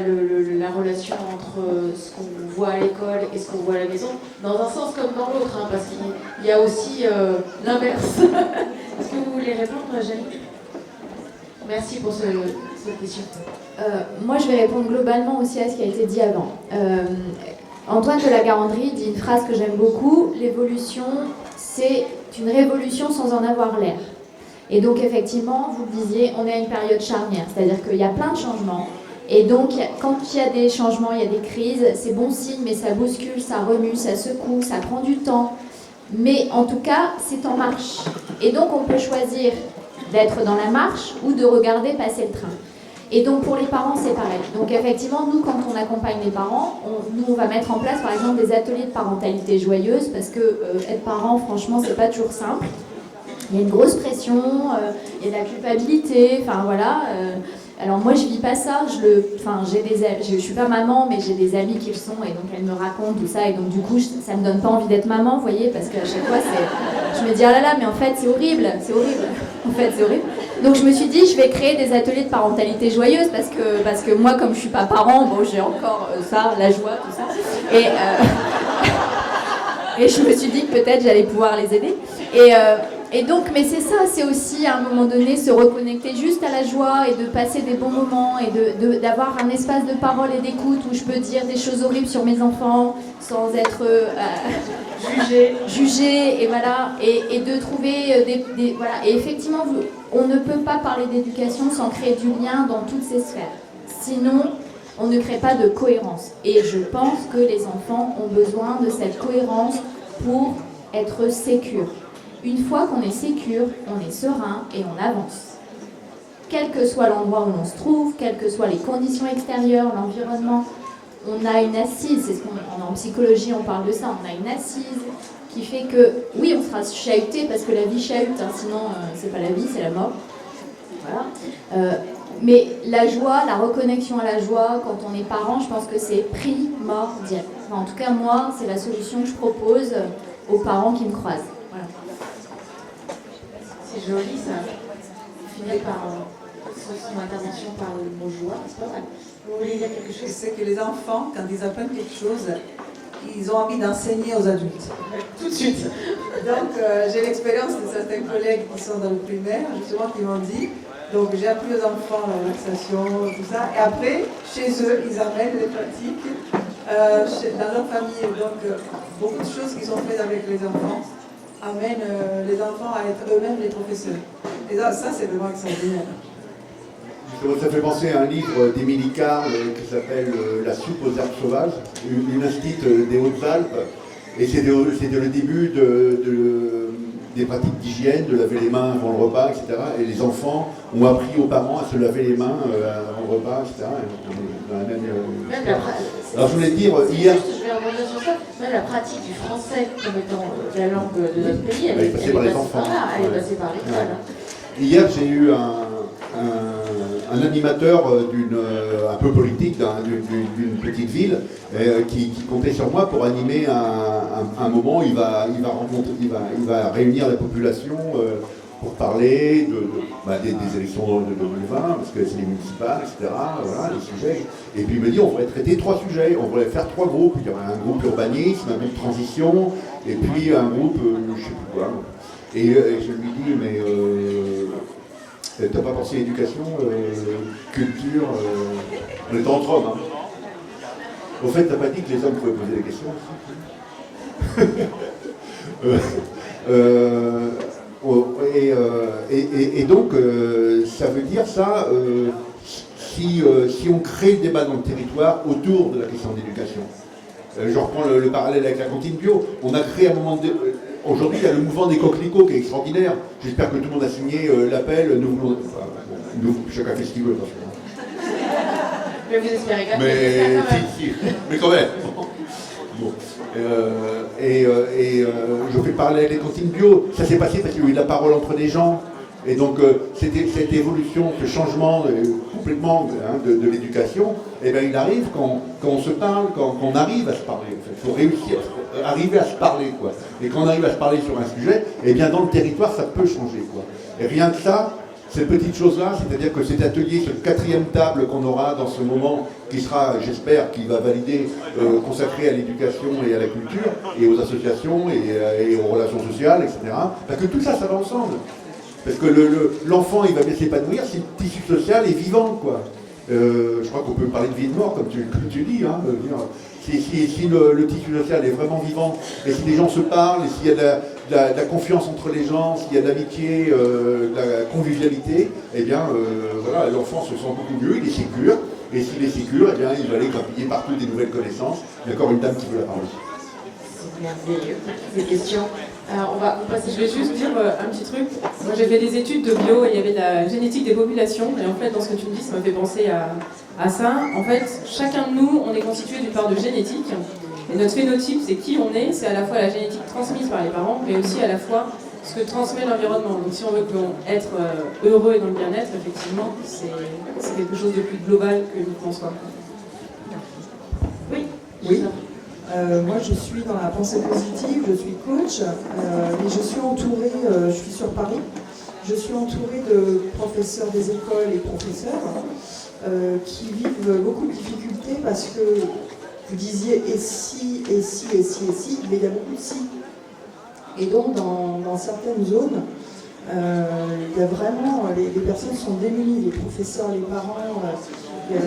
la relation entre ce qu'on voit à l'école et ce qu'on voit à la maison, dans un sens comme dans l'autre, hein, parce qu'il y a aussi l'inverse. Est-ce que vous voulez répondre, Jamie? Merci pour cette question. Moi, je vais répondre globalement aussi à ce qui a été dit avant. Antoine de la Garandrie dit une phrase que j'aime beaucoup: l'évolution, c'est une révolution sans en avoir l'air. Et donc, effectivement, vous le disiez, on est à une période charnière, c'est-à-dire qu'il y a plein de changements. Et donc, quand il y a des changements, il y a des crises, c'est bon signe, mais ça bouscule, ça remue, ça secoue, ça prend du temps. Mais en tout cas, c'est en marche. Et donc, on peut choisir d'être dans la marche ou de regarder passer le train. Et donc pour les parents, c'est pareil. Donc effectivement, nous, quand on accompagne les parents, on va mettre en place par exemple des ateliers de parentalité joyeuse, parce que être parent, franchement, c'est pas toujours simple. Il y a une grosse pression, il y a de la culpabilité, enfin voilà. Alors moi, je vis pas ça. Je suis pas maman, mais j'ai des amies qui le sont, et donc elles me racontent tout ça, et donc du coup, ça me donne pas envie d'être maman, vous voyez, parce qu'à chaque fois, je me dis ah là là, mais en fait, c'est horrible. En fait, c'est horrible. Donc je me suis dit, je vais créer des ateliers de parentalité joyeuse, parce que moi, comme je suis pas parent, bon, j'ai encore ça, la joie, tout ça, et je me suis dit que peut-être j'allais pouvoir les aider. Et donc, mais c'est ça, c'est aussi à un moment donné se reconnecter juste à la joie et de passer des bons moments et d'avoir un espace de parole et d'écoute où je peux dire des choses horribles sur mes enfants sans être jugée, et voilà, et de trouver voilà. Et effectivement, on ne peut pas parler d'éducation sans créer du lien dans toutes ces sphères. Sinon, on ne crée pas de cohérence. Et je pense que les enfants ont besoin de cette cohérence pour être sécures. Une fois qu'on est sécure, on est serein et on avance. Quel que soit l'endroit où on se trouve, quelles que soient les conditions extérieures, l'environnement, on a une assise. C'est en psychologie, on parle de ça. On a une assise qui fait que, oui, on sera chahuté parce que la vie chahute, hein, sinon c'est pas la vie, c'est la mort. Voilà. Mais la joie, la reconnexion à la joie, quand on est parent, je pense que c'est primordial. Enfin, en tout cas, moi, c'est la solution que je propose aux parents qui me croisent. Voilà. C'est joli ça. Finir par son intervention par le mot joie, c'est pas mal. Vous voulez dire quelque chose? C'est que les enfants, quand ils apprennent quelque chose, ils ont envie d'enseigner aux adultes. Tout de suite. Donc j'ai l'expérience de certains collègues qui sont dans le primaire, justement, qui m'ont dit, donc j'ai appris aux enfants la relaxation, tout ça, et après, chez eux, ils amènent les pratiques dans leur famille. Donc beaucoup de choses qu'ils ont faites avec les enfants amènent les enfants à être eux-mêmes les professeurs. Et ça c'est vraiment extraordinaire. Ça fait penser à un livre d'Émilie Carle qui s'appelle La soupe aux herbes sauvages, une institut des Hautes-Alpes. Et c'était le début des pratiques d'hygiène, de laver les mains avant le repas, etc. Et les enfants ont appris aux parents à se laver les mains avant le repas, etc. Alors je voulais dire, hier... Je vais rebondir sur ça. Même la pratique du français comme étant la langue de notre pays, elle est passée par les enfants. Elle est passée par l'école. Hier, j'ai eu un animateur un peu politique d'une petite ville qui comptait sur moi pour animer un moment. Il va réunir la population pour parler des élections de 2020, parce que c'est les municipales, etc. Voilà, les sujets. Et puis il me dit, on pourrait traiter 3 sujets, on pourrait faire 3 groupes. Il y aurait un groupe urbanisme, un groupe transition, et puis un groupe, je sais plus quoi. Et je lui dis, mais t'as pas pensé éducation, culture, on est entre hommes, hein. Au fait, t'as pas dit que les hommes pouvaient poser des questions aussi. Et donc, ça veut dire ça, si on crée le débat dans le territoire autour de la question d'éducation. Je reprends le parallèle avec la cantine bio. On a créé à un moment donné, aujourd'hui, il y a le mouvement des coquelicots qui est extraordinaire. J'espère que tout le monde a signé l'appel. Chacun fait ce qu'il veut. Mais vous espérez quand même. Mais quand même. Bon. Je fais parler des cantines bio. Ça s'est passé parce qu'il y a eu de la parole entre des gens. Et donc, cette évolution, ce changement complètement de l'éducation, eh ben, il arrive quand on se parle, quand on arrive à se parler. Il faut réussir, arriver à se parler, quoi. Et quand on arrive à se parler sur un sujet, eh bien, dans le territoire, ça peut changer, quoi. Et rien que ça, ces petites choses-là, c'est-à-dire que cet atelier, cette 4e table qu'on aura dans ce moment, qui sera, j'espère, qui va valider, consacré à l'éducation et à la culture, et aux associations, et aux relations sociales, etc. Parce que tout ça, ça va ensemble. Parce que l'enfant, il va bien s'épanouir si le tissu social est vivant, quoi. Je crois qu'on peut parler de vie et de mort, comme tu dis. Hein, si le tissu social est vraiment vivant, et si les gens se parlent, et s'il y a de la confiance entre les gens, s'il y a de l'amitié, de la convivialité, eh bien, voilà, l'enfant se sent beaucoup mieux, il est sécure. Et s'il est sécure, eh bien, il va aller grappiller partout des nouvelles connaissances. Il y a encore une dame qui veut la parole. C'est merveilleux, ces questions. Alors, on va passer. Je vais juste dire un petit truc. Moi, j'ai fait des études de bio et il y avait de la génétique des populations. Et en fait, dans ce que tu me dis, ça m'a fait penser à ça. En fait, chacun de nous, on est constitué d'une part de génétique. Et notre phénotype, c'est qui on est. C'est à la fois la génétique transmise par les parents, mais aussi à la fois ce que transmet l'environnement. Donc, si on veut être heureux et dans le bien-être, effectivement, c'est quelque chose de plus global que nous soi. Oui. Oui. Moi, je suis dans la pensée positive, je suis coach, et je suis entourée, je suis sur Paris, je suis entourée de professeurs des écoles et professeurs qui vivent beaucoup de difficultés parce que vous disiez et si, et si, et si, et si, mais il y a beaucoup de si. Et donc, dans certaines zones, il y a vraiment, les personnes sont démunies, les professeurs, les parents. Il y a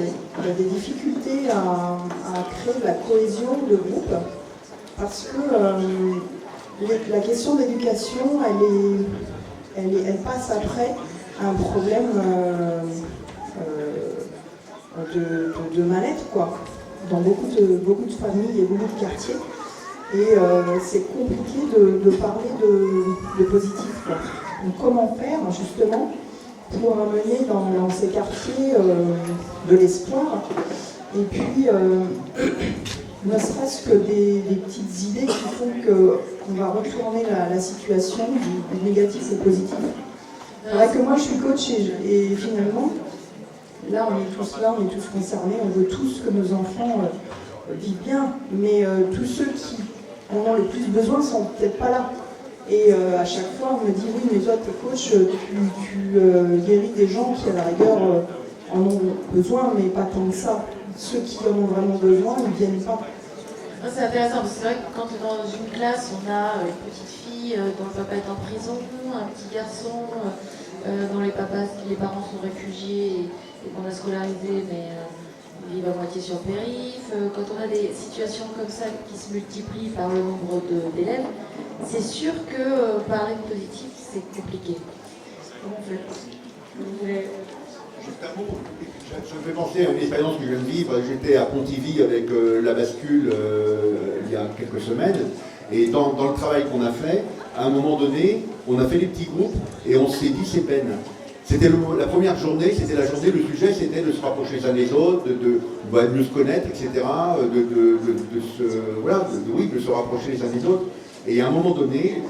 des difficultés à créer de la cohésion de groupe parce que la question d'éducation, elle passe après un problème de mal-être, quoi, dans beaucoup de familles et beaucoup de quartiers. Et c'est compliqué de parler de positif, quoi. Donc comment faire, justement, pour amener dans ces quartiers de l'espoir, et puis ne serait-ce que des petites idées qui font qu'on va retourner la situation du négatif au positif. C'est vrai que moi je suis coach et finalement, là on est tous concernés, on veut tous que nos enfants vivent bien, mais tous ceux qui en ont le plus besoin sont peut-être pas là. Et à chaque fois, on me dit, oui, mais toi, tu es coach, tu guéris des gens qui, à la rigueur, en ont besoin, mais pas tant que ça. Ceux qui en ont vraiment besoin, ils ne viennent pas. C'est intéressant, parce que c'est vrai que quand dans une classe, on a une petite fille dont le papa est en prison, un petit garçon dont les parents sont réfugiés et qu'on a scolarisé, mais ils vivent à moitié sur périph'. Quand on a des situations comme ça qui se multiplient par le nombre d'élèves, c'est sûr que parler de positif, c'est compliqué. Comment on fait? Juste un mot. Ça me fait penser à une expérience que je viens de vivre. J'étais à Pontivy avec la bascule il y a quelques semaines. Et dans le travail qu'on a fait, à un moment donné, on a fait des petits groupes et on s'est dit c'est peine. C'était la première journée, c'était la journée, le sujet c'était de se rapprocher les uns des autres, de mieux se connaître, etc. De se rapprocher les uns des autres. Et à un moment donné,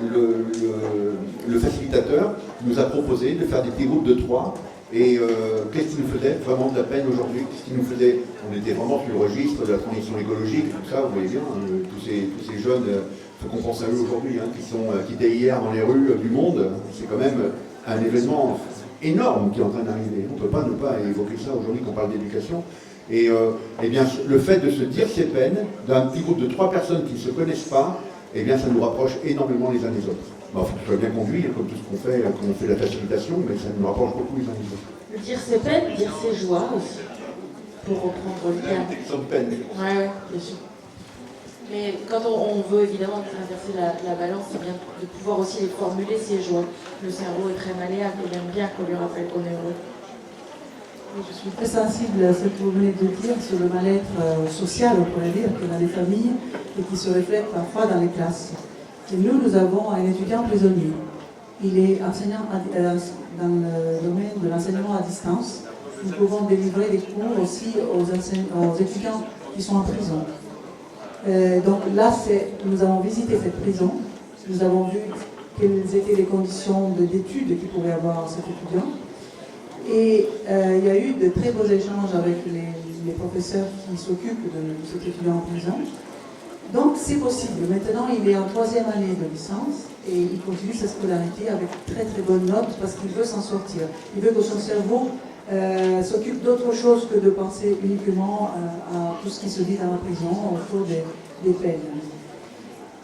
le facilitateur nous a proposé de faire des petits groupes de 3. Et qu'est-ce qui nous faisait vraiment de la peine aujourd'hui? Qu'est-ce qui nous faisait? On était vraiment sur le registre de la transition écologique, tout ça, vous voyez bien, tous ces jeunes, il faut qu'on pense à eux aujourd'hui, qui étaient hier dans les rues du monde. C'est quand même un événement énorme qui est en train d'arriver. On ne peut pas ne pas évoquer ça aujourd'hui quand on parle d'éducation. Et bien, le fait de se dire ces peines d'un petit groupe de 3 personnes qui ne se connaissent pas, eh bien, ça nous rapproche énormément les uns des autres. Bon, il faut que ce soit bien conduit, comme tout ce qu'on fait, quand on fait la facilitation, mais ça nous rapproche beaucoup les uns des autres. Dire ses peines, dire ses joies aussi, pour reprendre le terme. Sans peine. Ouais, bien sûr. Mais quand on veut évidemment inverser la balance, c'est bien de pouvoir aussi les formuler, ces joies. Le cerveau est très malléable, il aime bien qu'on lui rappelle qu'on est heureux. Je suis très sensible à ce que vous venez de dire sur le mal-être social, on pourrait dire, que dans les familles et qui se reflète parfois dans les classes. Et nous avons un étudiant prisonnier. Il est enseignant dans le domaine de l'enseignement à distance. Nous pouvons délivrer des cours aussi aux étudiants qui sont en prison. Donc là, nous avons visité cette prison. Nous avons vu quelles étaient les conditions d'études qu'il pouvait avoir cet étudiant. Et il y a eu de très beaux échanges avec les professeurs qui s'occupent de cet étudiant en prison. Donc c'est possible. Maintenant, il est en 3e année de licence et il continue sa scolarité avec très très bonnes notes parce qu'il veut s'en sortir. Il veut que son cerveau s'occupe d'autre chose que de penser uniquement à tout ce qui se dit dans la prison autour des peines.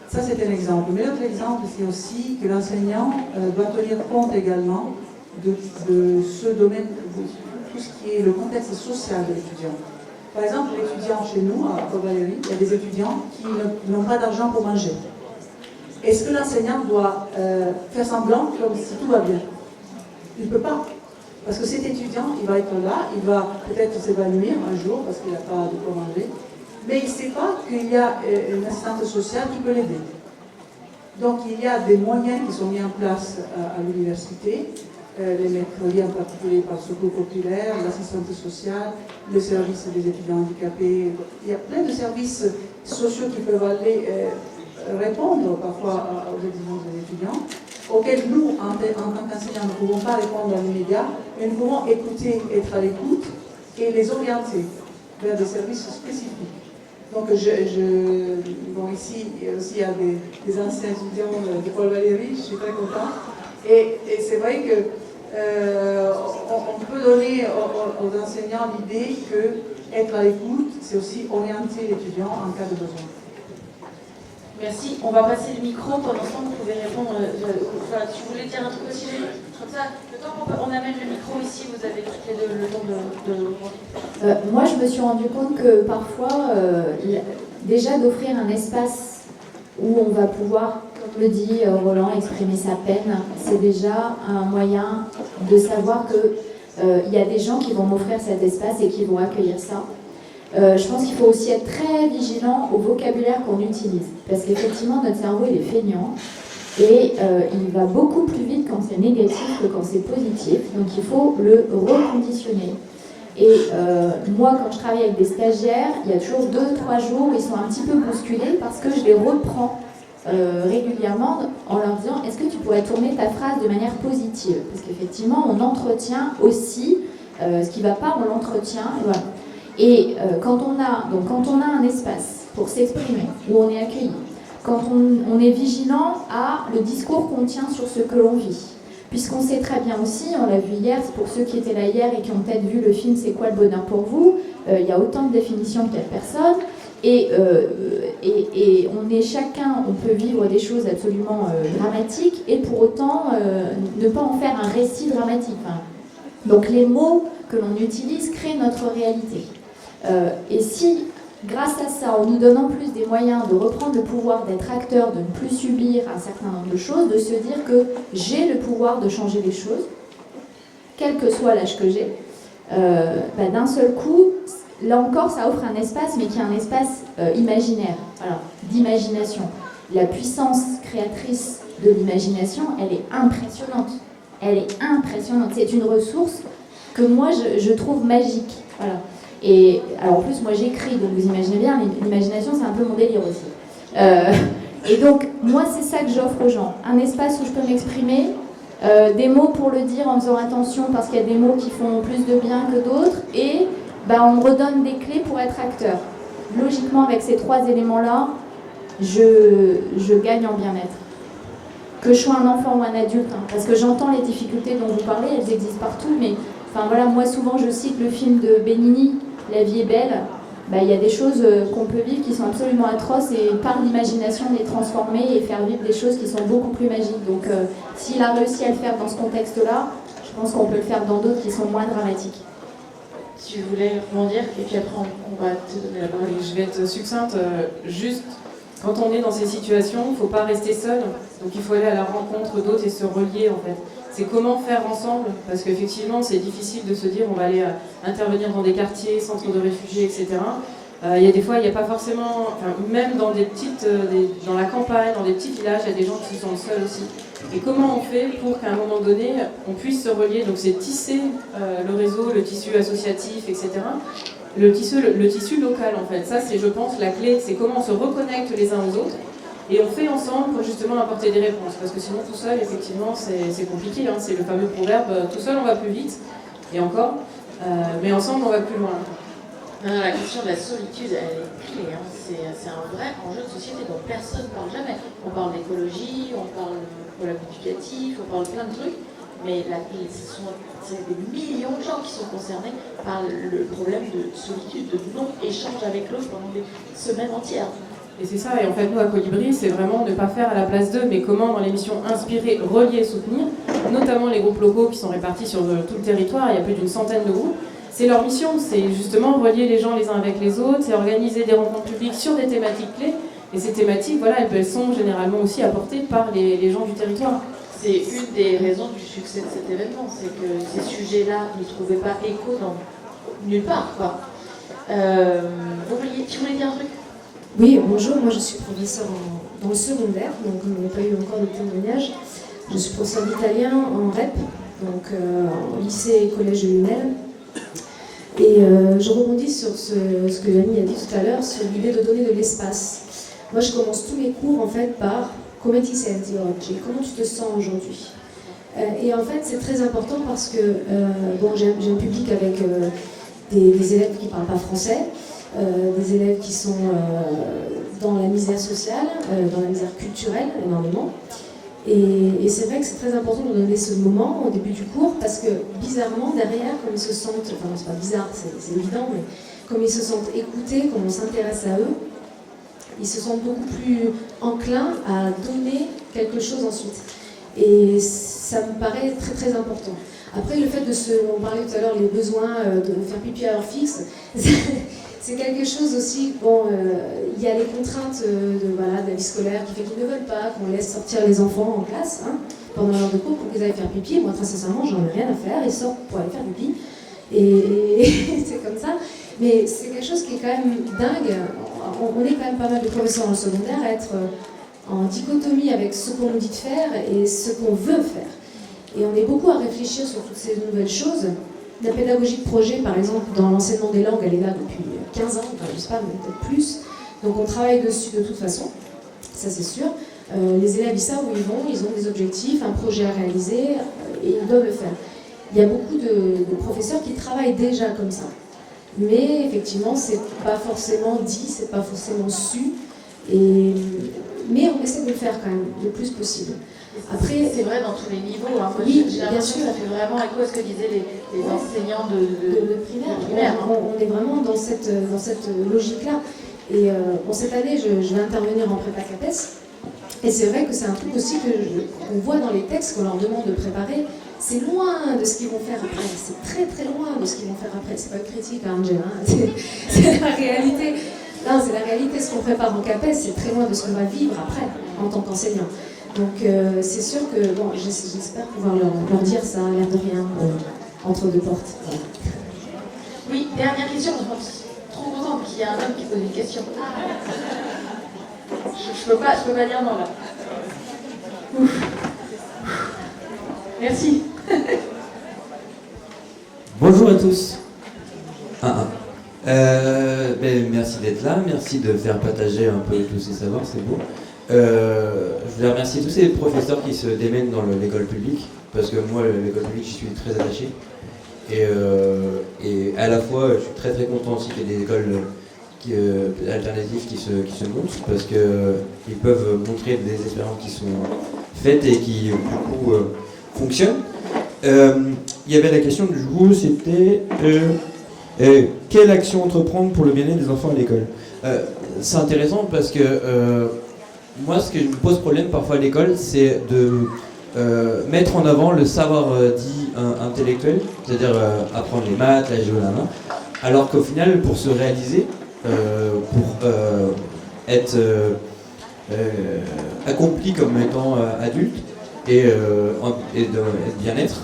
Ça, c'est un exemple. Mais l'autre exemple, c'est aussi que l'enseignant doit tenir compte également de ce domaine, de tout ce qui est le contexte social de l'étudiant. Par exemple, l'étudiant chez nous, à Col-Valéry, il y a des étudiants qui n'ont pas d'argent pour manger. Est-ce que l'enseignant doit faire semblant comme si tout va bien? Il ne peut pas. Parce que cet étudiant, il va être là, il va peut-être s'évanouir un jour parce qu'il n'a pas de quoi manger, mais il ne sait pas qu'il y a une assistante sociale qui peut l'aider. Donc il y a des moyens qui sont mis en place à l'université, les mercredis en particulier par le Secours populaire, l'assistante sociale, le service des étudiants handicapés. Il y a plein de services sociaux qui peuvent aller répondre parfois aux exigences des étudiants, auxquels nous, en tant qu'enseignants, ne pouvons pas répondre dans l'immédiat, mais nous pouvons écouter, être à l'écoute et les orienter vers des services spécifiques. Donc, bon, ici aussi, il y a des anciens étudiants de Col-Valéry, je suis très contente. Et c'est vrai que on peut donner aux enseignants l'idée qu'être à l'écoute, c'est aussi orienter l'étudiant en cas de besoin. Merci. On va passer le micro. Pendant ce temps, vous pouvez répondre. Enfin, tu voulais dire un truc aussi, comme ça, le temps qu'on amène le micro ici, vous avez toutes les deux le temps de... Moi, je me suis rendu compte que parfois, déjà d'offrir un espace où on va pouvoir, comme le dit Roland, exprimer sa peine, c'est déjà un moyen de savoir qu'il y a des gens qui vont m'offrir cet espace et qui vont accueillir ça. Je pense qu'il faut aussi être très vigilant au vocabulaire qu'on utilise. Parce qu'effectivement, notre cerveau, il est feignant. Et il va beaucoup plus vite quand c'est négatif que quand c'est positif. Donc il faut le reconditionner. Et moi, quand je travaille avec des stagiaires, il y a toujours 2-3 jours où ils sont un petit peu bousculés parce que je les reprends régulièrement en leur disant « Est-ce que tu pourrais tourner ta phrase de manière positive ?» Parce qu'effectivement, on entretient aussi ce qui ne va pas, on l'entretient. Et voilà. Et quand on a un espace pour s'exprimer, où on est accueilli, quand on est vigilant à le discours qu'on tient sur ce que l'on vit, puisqu'on sait très bien aussi, on l'a vu hier, pour ceux qui étaient là hier et qui ont peut-être vu le film « C'est quoi le bonheur pour vous ?», il y a autant de définitions qu'il y a de personnes, et on est chacun, on peut vivre des choses absolument dramatiques, et pour autant ne pas en faire un récit dramatique. Enfin, donc les mots que l'on utilise créent notre réalité. Et si, grâce à ça, on nous donne en plus des moyens de reprendre le pouvoir d'être acteur, de ne plus subir un certain nombre de choses, de se dire que j'ai le pouvoir de changer les choses, quel que soit l'âge que j'ai, d'un seul coup, là encore, ça offre un espace, mais qui est un espace imaginaire, alors, d'imagination. La puissance créatrice de l'imagination, elle est impressionnante. Elle est impressionnante. C'est une ressource que moi, je trouve magique. Voilà. Et alors en plus, moi j'écris, donc vous imaginez bien, l'imagination c'est un peu mon délire aussi. Et donc, moi c'est ça que j'offre aux gens, un espace où je peux m'exprimer, des mots pour le dire en faisant attention parce qu'il y a des mots qui font plus de bien que d'autres, et on me redonne des clés pour être acteur. Logiquement, avec ces 3 éléments-là, je gagne en bien-être. Que je sois un enfant ou un adulte, hein, parce que j'entends les difficultés dont vous parlez, elles existent partout, mais enfin voilà, moi souvent je cite le film de Benigni, La vie est belle. Il y a des choses qu'on peut vivre qui sont absolument atroces et par l'imagination les transformer et faire vivre des choses qui sont beaucoup plus magiques. Donc s'il a réussi à le faire dans ce contexte-là, je pense qu'on peut le faire dans d'autres qui sont moins dramatiques. Tu voulais rebondir et puis après on va te donner la parole. Je vais être succincte. Juste, quand on est dans ces situations, il ne faut pas rester seul. Donc il faut aller à la rencontre d'autres et se relier en fait. C'est comment faire ensemble, parce qu'effectivement c'est difficile de se dire on va aller intervenir dans des quartiers, centres de réfugiés, etc. Il y a des fois, il n'y a pas forcément, même dans dans la campagne, dans des petits villages, il y a des gens qui sont seuls aussi. Et comment on fait pour qu'à un moment donné, on puisse se relier? Donc c'est tisser le réseau, le tissu associatif, etc. Le tissu local en fait. Ça c'est, je pense, la clé. C'est comment on se reconnecte les uns aux autres. Et on fait ensemble pour justement apporter des réponses. Parce que sinon tout seul, effectivement, c'est compliqué. Hein. C'est le fameux proverbe, tout seul on va plus vite. Et encore. Mais ensemble on va plus loin. La question de la solitude, elle est clé. Hein. C'est un vrai enjeu de société dont personne ne parle jamais. On parle d'écologie, on parle de problème éducatif, on parle plein de trucs, mais c'est des millions de gens qui sont concernés par le problème de solitude, de non-échange avec l'autre pendant des semaines entières. Et c'est ça, et en fait nous à Colibri, c'est vraiment ne pas faire à la place d'eux, mais comment dans l'émission Inspirer, Relier, Soutenir, notamment les groupes locaux qui sont répartis sur tout le territoire, il y a plus d'une centaine de groupes. C'est leur mission, c'est justement relier les gens les uns avec les autres, c'est organiser des rencontres publiques sur des thématiques clés. Et ces thématiques, voilà, elles sont généralement aussi apportées par les gens du territoire. C'est une des raisons du succès de cet événement, c'est que ces sujets-là ne trouvaient pas écho nulle part, quoi. Tu voulais dire un truc? Oui, bonjour, moi je suis professeure dans le secondaire, donc on n'a pas eu encore de témoignage. Je suis professeure d'italien en REP, donc en lycée et collège de Lunel. Et je rebondis sur ce que Jamie a dit tout à l'heure, sur l'idée de donner de l'espace. Moi, je commence tous mes cours en fait par come ti senti oggi, comment tu te sens aujourd'hui. Et en fait, c'est très important parce que j'ai un public avec des élèves qui ne parlent pas français, des élèves qui sont dans la misère sociale, dans la misère culturelle énormément. Et c'est vrai que c'est très important de donner ce moment au début du cours parce que bizarrement derrière, comme ils se sentent, enfin c'est pas bizarre, c'est évident, mais comme ils se sentent écoutés, comme on s'intéresse à eux, ils se sentent beaucoup plus enclins à donner quelque chose ensuite. Et ça me paraît très très important. Après le fait on parlait tout à l'heure, les besoins de faire pipi à heure fixe, c'est quelque chose aussi, il y a les contraintes de la vie scolaire qui fait qu'ils ne veulent pas qu'on laisse sortir les enfants en classe pendant l'heure de cours pour qu'ils aillent faire pipi. Moi très sincèrement j'en ai rien à faire, ils sortent pour aller faire pipi et c'est comme ça. Mais c'est quelque chose qui est quand même dingue. On est quand même pas mal de professeurs en secondaire à être en dichotomie avec ce qu'on nous dit de faire et ce qu'on veut faire. Et on est beaucoup à réfléchir sur toutes ces nouvelles choses. La pédagogie de projet, par exemple, dans l'enseignement des langues, elle est là depuis 15 ans, enfin, je ne sais pas, mais peut-être plus. Donc on travaille dessus de toute façon, ça c'est sûr. Les élèves, ils savent où ils vont, ils ont des objectifs, un projet à réaliser, et ils doivent le faire. Il y a beaucoup de professeurs qui travaillent déjà comme ça. Mais effectivement, c'est pas forcément dit, c'est pas forcément su. Mais on essaie de le faire quand même, le plus possible. Après, c'est vrai dans tous les niveaux. Hein. Moi, Oui, j'ai l'impression que ça fait vraiment écho à ce que disaient les enseignants de primaire. On est vraiment dans cette logique-là. Et cette année, je vais intervenir en prépa CAPES. Et c'est vrai que c'est un truc aussi qu'on voit dans les textes qu'on leur demande de préparer. C'est loin de ce qu'ils vont faire après. C'est très très loin de ce qu'ils vont faire après. C'est pas une critique, Angela. C'est la réalité. Non, c'est la réalité. Ce qu'on prépare en CAPES, c'est très loin de ce qu'on va vivre après en tant qu'enseignant. Donc c'est sûr que j'espère pouvoir leur dire ça, l'air de rien, entre deux portes. Voilà. Oui, dernière question. Je suis trop contente qu'il y ait un homme qui pose une question. Je peux pas dire non là. Ouf. Merci. Bonjour à tous. Merci d'être là, merci de faire partager un peu tous ces savoirs, c'est beau. Je voulais remercier tous ces professeurs qui se démènent dans l'école publique, parce que moi, l'école publique, j'y suis très attaché. Et à la fois, je suis très très content aussi qu'il y ait des écoles alternatives qui se montent, parce qu'ils peuvent montrer des expériences qui sont faites et qui, du coup, fonctionnent. Il y avait la question du jour, c'était quelle action entreprendre pour le bien-être des enfants à l'école. C'est intéressant parce que moi, ce que me pose problème parfois à l'école, c'est de mettre en avant le savoir dit intellectuel, c'est-à-dire apprendre les maths, la géo, alors qu'au final, pour se réaliser, pour être accompli comme étant adulte et de bien-être,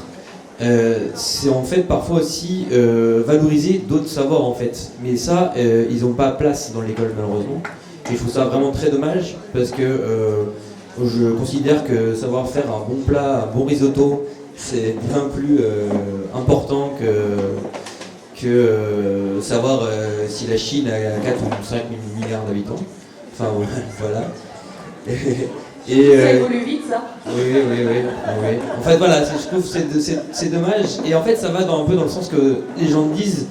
c'est en fait parfois aussi valoriser d'autres savoirs en fait. Mais ça, ils n'ont pas place dans l'école malheureusement. Et je trouve ça vraiment très dommage parce que je considère que savoir faire un bon plat, un bon risotto, c'est bien plus important que savoir si la Chine a 4 ou 5 milliards d'habitants. Enfin voilà. Ça évolue vite, ça. Oui. En fait, voilà, je trouve que c'est dommage. Et en fait, ça va un peu dans le sens que les gens disent,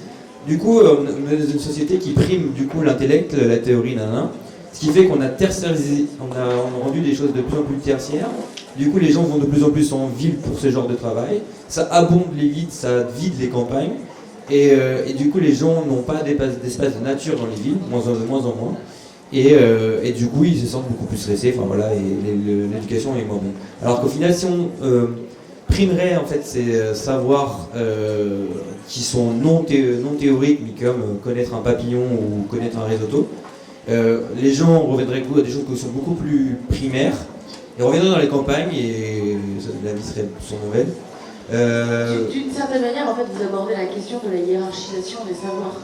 du coup, on est dans une société qui prime du coup l'intellect, la théorie, ce qui fait qu'on a tertiarisé, on a rendu des choses de plus en plus tertiaires. Du coup, les gens vont de plus en plus en ville pour ce genre de travail. Ça abonde les villes, ça vide les campagnes. Et du coup, les gens n'ont pas d'espace de nature dans les villes, de moins en moins. Et du coup, ils se sentent beaucoup plus stressés, enfin voilà, et l'éducation est moins bonne. Alors qu'au final, si on primerait en fait ces savoirs qui sont non théoriques, mais comme connaître un papillon ou connaître un risotto, les gens reviendraient à des choses qui sont beaucoup plus primaires, et reviendraient dans les campagnes, et la vie serait sans nouvelle. D'une certaine manière, en fait, vous abordez la question de la hiérarchisation des savoirs.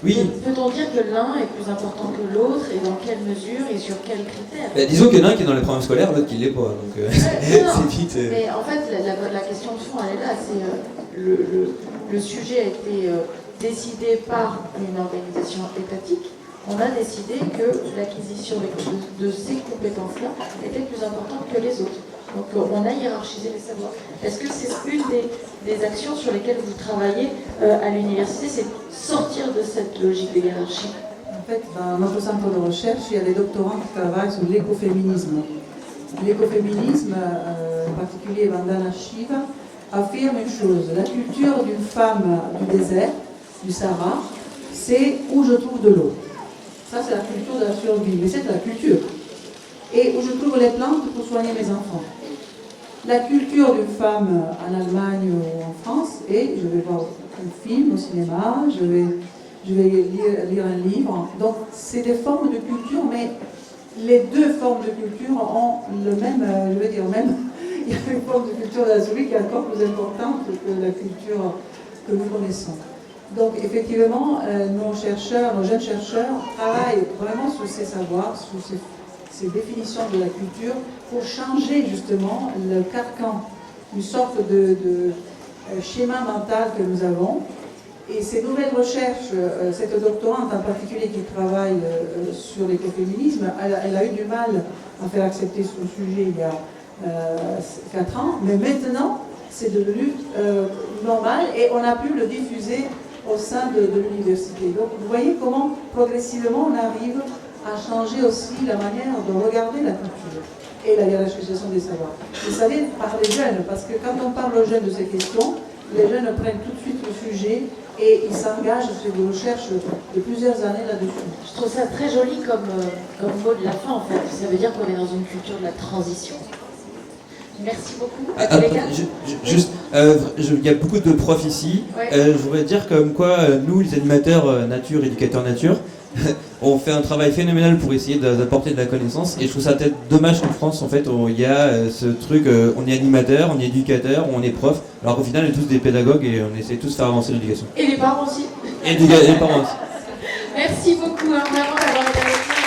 Oui. Peut-on dire que l'un est plus important que l'autre, et dans quelle mesure et sur quels critères? Disons qu'il y en a un qui est dans les programmes scolaires, l'autre qui ne l'est pas. Donc c'est vite. Mais en fait, la question de fond, elle est là. C'est le sujet a été décidé par une organisation étatique. On a décidé que l'acquisition de ces compétences-là était plus importante que les autres. Donc on a hiérarchisé les savoirs. Est-ce que c'est une des actions sur lesquelles vous travaillez à l'université, c'est sortir de cette logique de hiérarchie? En fait, dans notre centre de recherche, il y a des doctorants qui travaillent sur l'écoféminisme. L'écoféminisme, en particulier Vandana Shiva, affirme une chose. La culture d'une femme du désert, du Sahara, c'est où je trouve de l'eau. Ça, c'est la culture de la survie, mais c'est de la culture. Et où je trouve les plantes pour soigner mes enfants. La culture d'une femme en Allemagne ou en France, et je vais voir un film au cinéma, je vais lire un livre. Donc, c'est des formes de culture, mais les deux formes de culture ont le même, il y a une forme de culture de la survie qui est encore plus importante que la culture que nous connaissons. Donc, effectivement, nos jeunes chercheurs travaillent vraiment sur ces savoirs, sur ces définitions de la culture pour changer justement le carcan, une sorte de schéma mental que nous avons. Et ces nouvelles recherches, cette doctorante en particulier qui travaille sur l'écoféminisme, elle a eu du mal à faire accepter son sujet il y a 4 ans, mais maintenant c'est devenu normal et on a pu le diffuser au sein de l'université. Donc vous voyez comment progressivement on arrive à changer aussi la manière de regarder la culture et la hiérarchisation des savoirs. Vous savez, par les jeunes, parce que quand on parle aux jeunes de ces questions, les jeunes prennent tout de suite le sujet et ils s'engagent sur des recherches de plusieurs années là-dessus. Je trouve ça très joli comme mot de la fin en fait. Ça veut dire qu'on est dans une culture de la transition. Merci beaucoup. Il y a beaucoup de profs ici. Ouais. Je voudrais dire comme quoi nous, les animateurs nature, éducateurs nature, on fait un travail phénoménal pour essayer d'apporter de la connaissance. Et je trouve ça peut-être dommage qu'en France, en fait, il y a ce truc, on est animateur, on est éducateur, on est prof, alors qu'au final, on est tous des pédagogues et on essaie tous de faire avancer l'éducation. Et les parents aussi. Et les parents aussi. Merci beaucoup, vraiment d'avoir été avec nous.